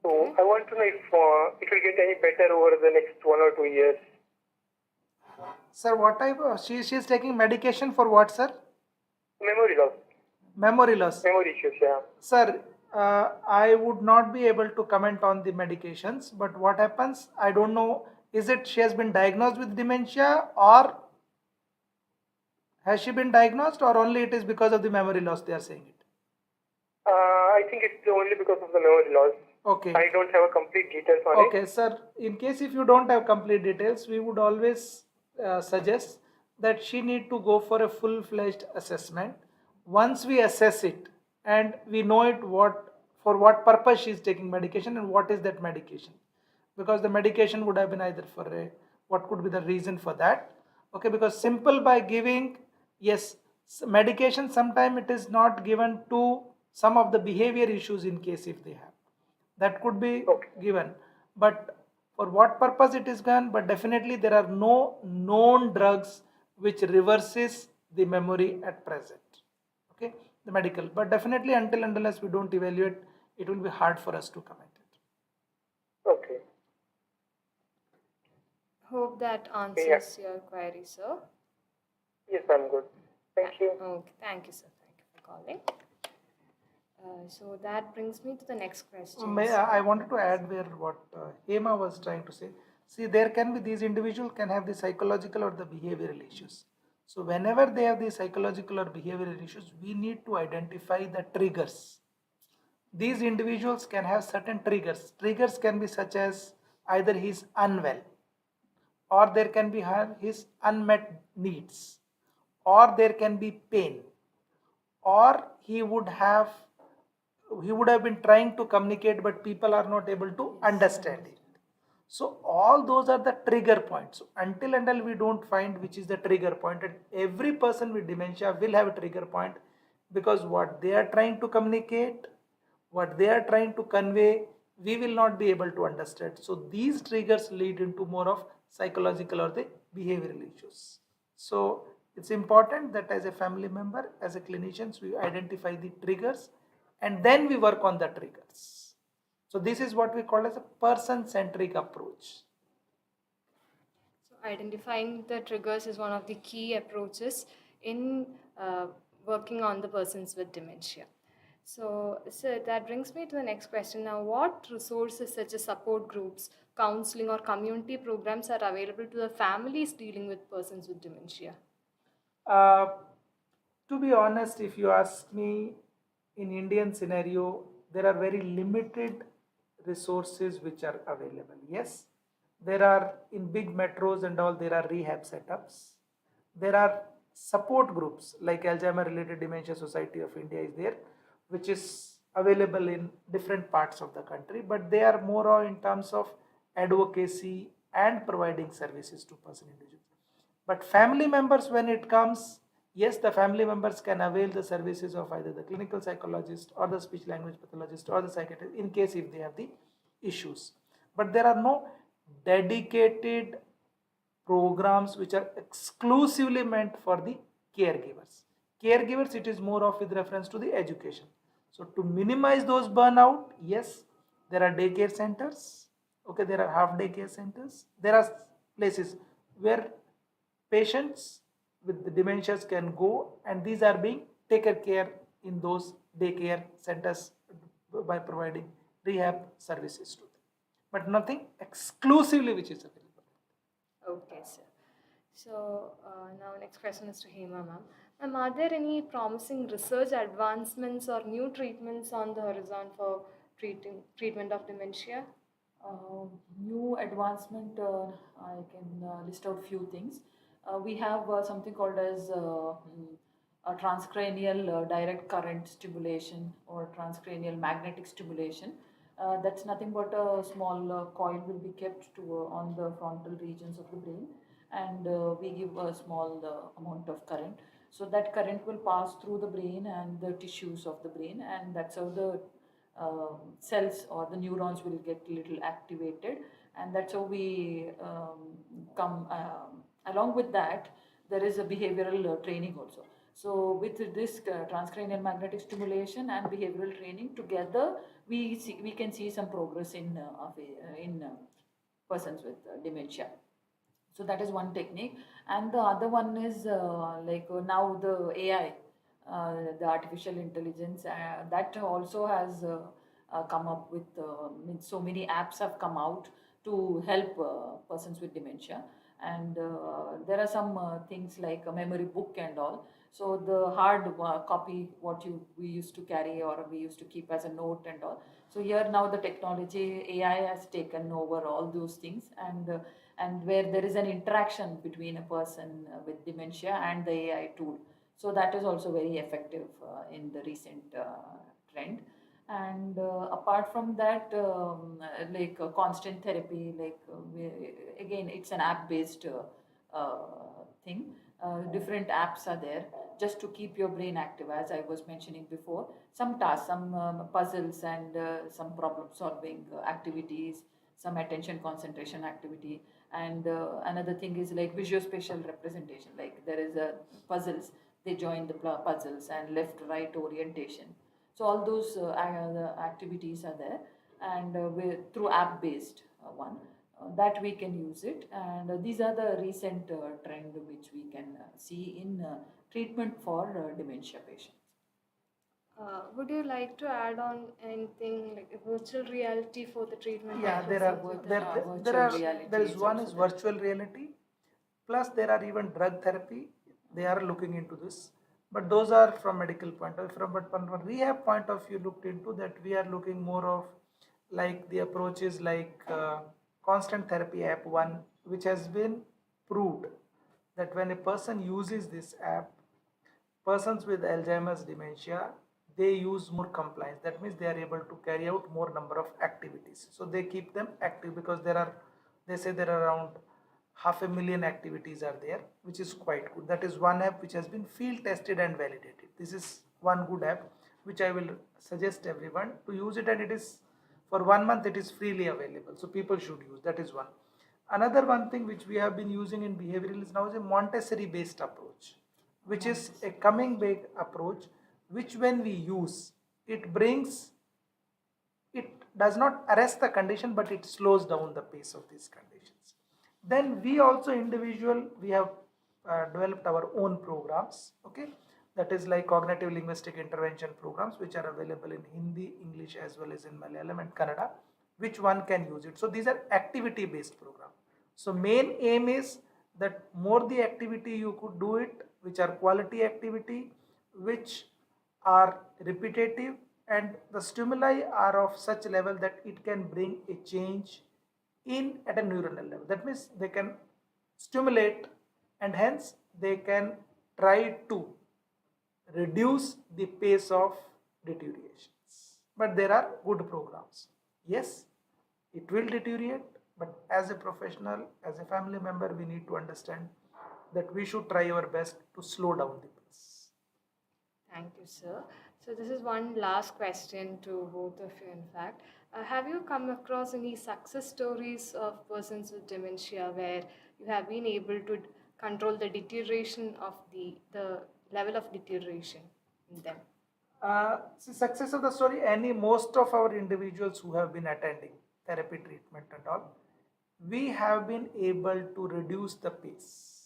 So Okay. I want to know if it will get any better over the next 1 or 2 years. Sir, what type of, she is taking medication for what, sir? Memory loss, Memory loss. memory issues, yeah. Sir, I would not be able to comment on the medications, but what happens, I don't know, is it she has been diagnosed with dementia, or has she been diagnosed, or only it is because of the memory loss they are saying it? I think it's only because of the memory loss. Okay. I don't have a complete details on it. Okay, sir. In case if you don't have complete details, we would always suggest that she need to go for a full-fledged assessment. Once we assess it and we know it for what purpose she is taking medication and what is that medication, because the medication would have been either for what could be the reason for that. Okay, because simple by giving, yes, medication sometimes it is not given to some of the behavior issues in case if they have. That could be given, but for what purpose it is given, but definitely there are no known drugs which reverses the memory at present. Okay, the medical, but definitely until and unless we don't evaluate, it will be hard for us to comment it. Okay. Hope that answers your query, sir. Yes, I'm good. Thank you. Okay. Thank you, sir. Thank you for calling. So that brings me to the next question. I wanted to add where what Hema was trying to say. See, there can be these individuals can have the psychological or the behavioral issues. So whenever they have the psychological or behavioral issues, we need to identify the triggers. These individuals can have certain triggers. Triggers can be such as either he is unwell, or there can be his unmet needs, or there can be pain, or he would have he would have been trying to communicate, but people are not able to understand it. So all those are the trigger points. So until we don't find which is the trigger point, and every person with dementia will have a trigger point, because what they are trying to communicate, what they are trying to convey, we will not be able to understand. So these triggers lead into more of psychological or the behavioral issues. So it's important that as a family member, as a clinicians, we identify the triggers and then we work on the triggers. So this is what we call as a person-centric approach. So identifying the triggers is one of the key approaches in working on the persons with dementia. So that brings me to the next question. Now, what resources such as support groups, counseling or community programs are available to the families dealing with persons with dementia? To be honest, if you ask me, in Indian scenario, there are very limited resources which are available. Yes, there are in big metros and all, there are rehab setups. There are support groups like Alzheimer Related Dementia Society of India is there, which is available in different parts of the country, but they are more in terms of advocacy and providing services to person individuals. But family members, when it comes, yes, the family members can avail the services of either the clinical psychologist or the speech language pathologist or the psychiatrist in case if they have the issues. But there are no dedicated programs which are exclusively meant for the caregivers. Caregivers, it is more of with reference to the education. So to minimize those burnout, yes, there are daycare centers. Okay, there are half day care centers. There are places where patients with the dementias can go, and these are being taken care in those daycare centers by providing rehab services to them, but nothing exclusively which is available. Okay, sir. So now next question is to Hema ma'am. Ma'am, are there any promising research advancements or new treatments on the horizon for treatment of dementia? New advancement, I can list out few things. We have something called as a transcranial direct current stimulation or transcranial magnetic stimulation. That's nothing but a small coil will be kept on the frontal regions of the brain, and we give a small amount of current. So that current will pass through the brain and the tissues of the brain, and that's how the cells or the neurons will get little activated, and that's how we come along with that. There is a behavioral training also. So with this transcranial magnetic stimulation and behavioral training together, we can see some progress in persons with dementia. So that is one technique, and the other one is now the AI, the artificial intelligence, that also has come up with so many apps have come out to help persons with dementia, and there are some things like a memory book and all. So the hard copy what we used to carry or we used to keep as a note and all. So here now the technology AI has taken over all those things, and where there is an interaction between a person with dementia and the AI tool. So that is also very effective in the recent trend. And apart from that, constant therapy, again, it's an app-based thing. Different apps are there just to keep your brain active, as I was mentioning before. Some tasks, some puzzles, and some problem-solving activities, some attention concentration activity. And another thing is like visuospatial representation. Like there is a puzzles, they join the puzzles, and left-right orientation. So all those activities are there, and through app-based one. That we can use it, and these are the recent trend which we can see in treatment for dementia patients. Would you like to add on anything like virtual reality for the treatment? Yeah, there is one is virtual reality, plus there are even drug therapy. They are looking into this, but those are from medical point of view. But from rehab point of view, looked into that, we are looking more of like the approaches like constant therapy app one, which has been proved that when a person uses this app, persons with Alzheimer's dementia, they use more compliance. That means they are able to carry out more number of activities. So they keep them active because they say there are around 500,000 activities are there, which is quite good. That is one app which has been field tested and validated. This is one good app which I will suggest everyone to use it, and it is for 1 month it is freely available. So people should use. That is one. Another one thing which we have been using in behavioral is now is a Montessori based approach, which is a coming back approach, which when we use, it does not arrest the condition, but it slows down the pace of these conditions. Then we also we have developed our own programs, okay, that is like cognitive linguistic intervention programs, which are available in Hindi, English, as well as in Malayalam and Kannada, which one can use it. So these are activity based programs. So main aim is that more the activity you could do it, which are quality activity, which are repetitive, and the stimuli are of such level that it can bring a change in at a neuronal level. That means they can stimulate, and hence they can try to reduce the pace of deteriorations. But there are good programs. Yes, it will deteriorate, but as a professional, as a family member, we need to understand that we should try our best to slow down the pace. Thank you, sir. So this is one last question to both of you, in fact. Have you come across any success stories of persons with dementia where you have been able to control the deterioration of the level of deterioration in them? Success of the story, most of our individuals who have been attending therapy treatment and all, we have been able to reduce the pace.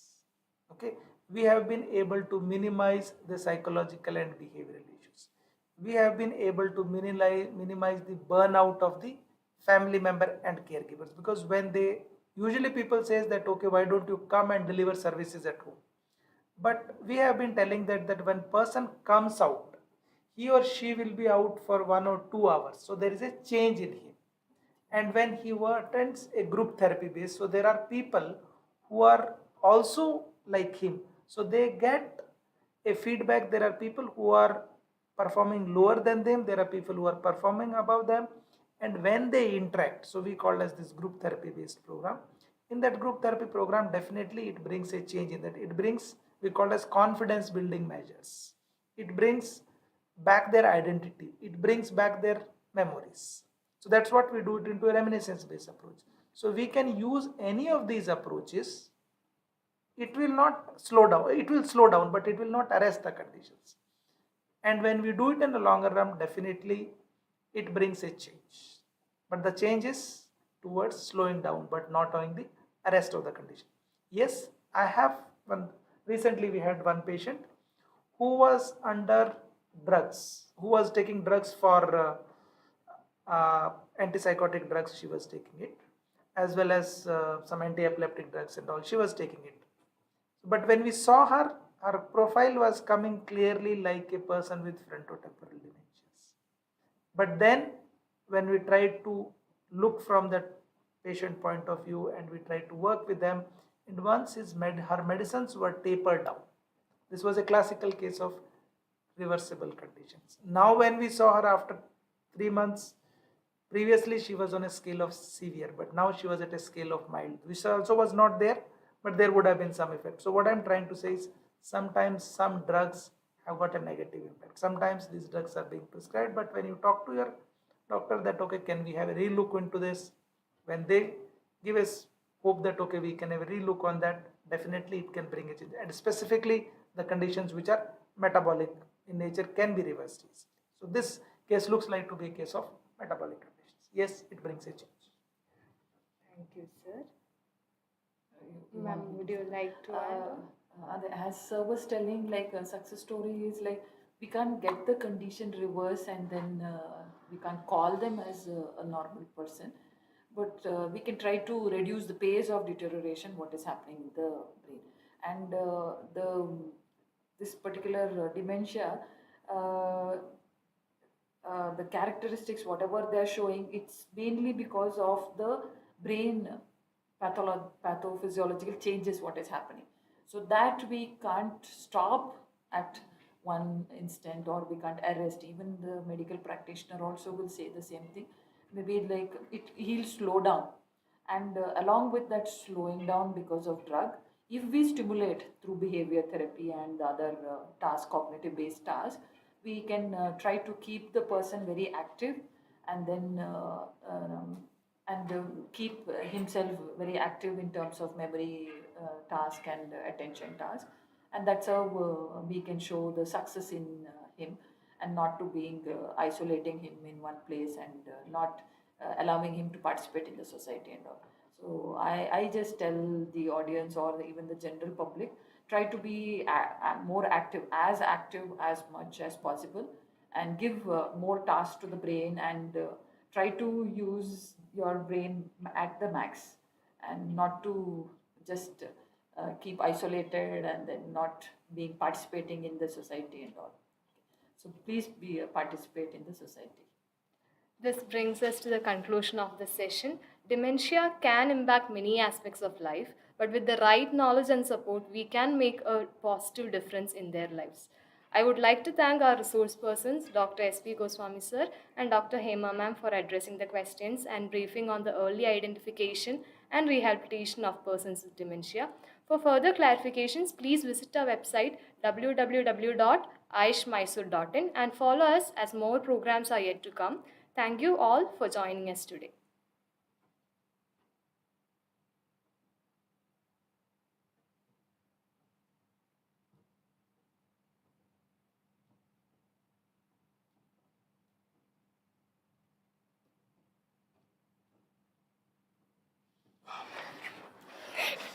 Okay, we have been able to minimize the psychological and behavioral issues. We have been able to minimize the burnout of the family member and caregivers, because when they usually people says that, okay, why don't you come and deliver services at home? But we have been telling that when person comes out, he or she will be out for 1 or 2 hours. So there is a change in him. And when he attends a group therapy base, so there are people who are also like him. So they get a feedback. There are people who are performing lower than them. There are people who are performing above them. And when they interact, so we call as this group therapy based program. In that group therapy program, definitely it brings a change in that. It brings, we call as confidence building measures. It brings back their identity. It brings back their memories. So that's what we do it into a reminiscence based approach. So we can use any of these approaches. It will not slow down. It will slow down, but it will not arrest the conditions. And when we do it in the longer run, definitely it brings a change. But the change is towards slowing down, but not on the arrest of the condition. Yes, I have one. Recently, we had one patient who was under drugs, who was taking drugs for antipsychotic drugs. She was taking it, as well as some anti-epileptic drugs and all. She was taking it. But when we saw her, her profile was coming clearly like a person with frontotemporal dementias. But then when we tried to look from that patient point of view and we tried to work with them, and once her medicines were tapered down. This was a classical case of reversible conditions. Now when we saw her after 3 months, previously she was on a scale of severe, but now she was at a scale of mild, which also was not there, but there would have been some effect. So what I'm trying to say is, sometimes some drugs have got a negative impact. Sometimes these drugs are being prescribed, but when you talk to your doctor that, okay, can we have a relook into this? When they give us hope that, okay, we can have a relook on that, definitely it can bring a change. And specifically the conditions which are metabolic in nature can be reversed easily. So this case looks like to be a case of metabolic conditions. Yes, it brings a change. Thank you, sir. Ma'am, would you like to add? As sir was telling, like a success story is like we can't get the condition reverse and then we can't call them as a normal person, but we can try to reduce the pace of deterioration what is happening in the brain. And this particular dementia, the characteristics whatever they are showing, it's mainly because of the brain pathophysiological changes what is happening. So that we can't stop at one instant, or we can't arrest. Even the medical practitioner also will say the same thing. Maybe like he'll slow down, and along with that slowing down because of drug, if we stimulate through behavior therapy and the other cognitive based tasks, we can try to keep the person very active, and then keep himself very active in terms of memory task and attention task, and that's how we can show the success in him, and not to being isolating him in one place, and not allowing him to participate in the society and all. So I just tell the audience or even the general public, try to be more active as much as possible, and give more tasks to the brain, and try to use your brain at the max, and not to just keep isolated and then not being participating in the society and all. So please be participate in the society. This brings us to the conclusion of this session. Dementia can impact many aspects of life, but with the right knowledge and support, we can make a positive difference in their lives. I would like to thank our resource persons, Dr. S.P. Goswami sir and Dr. Hema ma'am, for addressing the questions and briefing on the early identification and rehabilitation of persons with dementia. For further clarifications, please visit our website www.𝐼𝐝𝐴𝐳𝐲.in and follow us as more programs are yet to come. Thank you all for joining us today.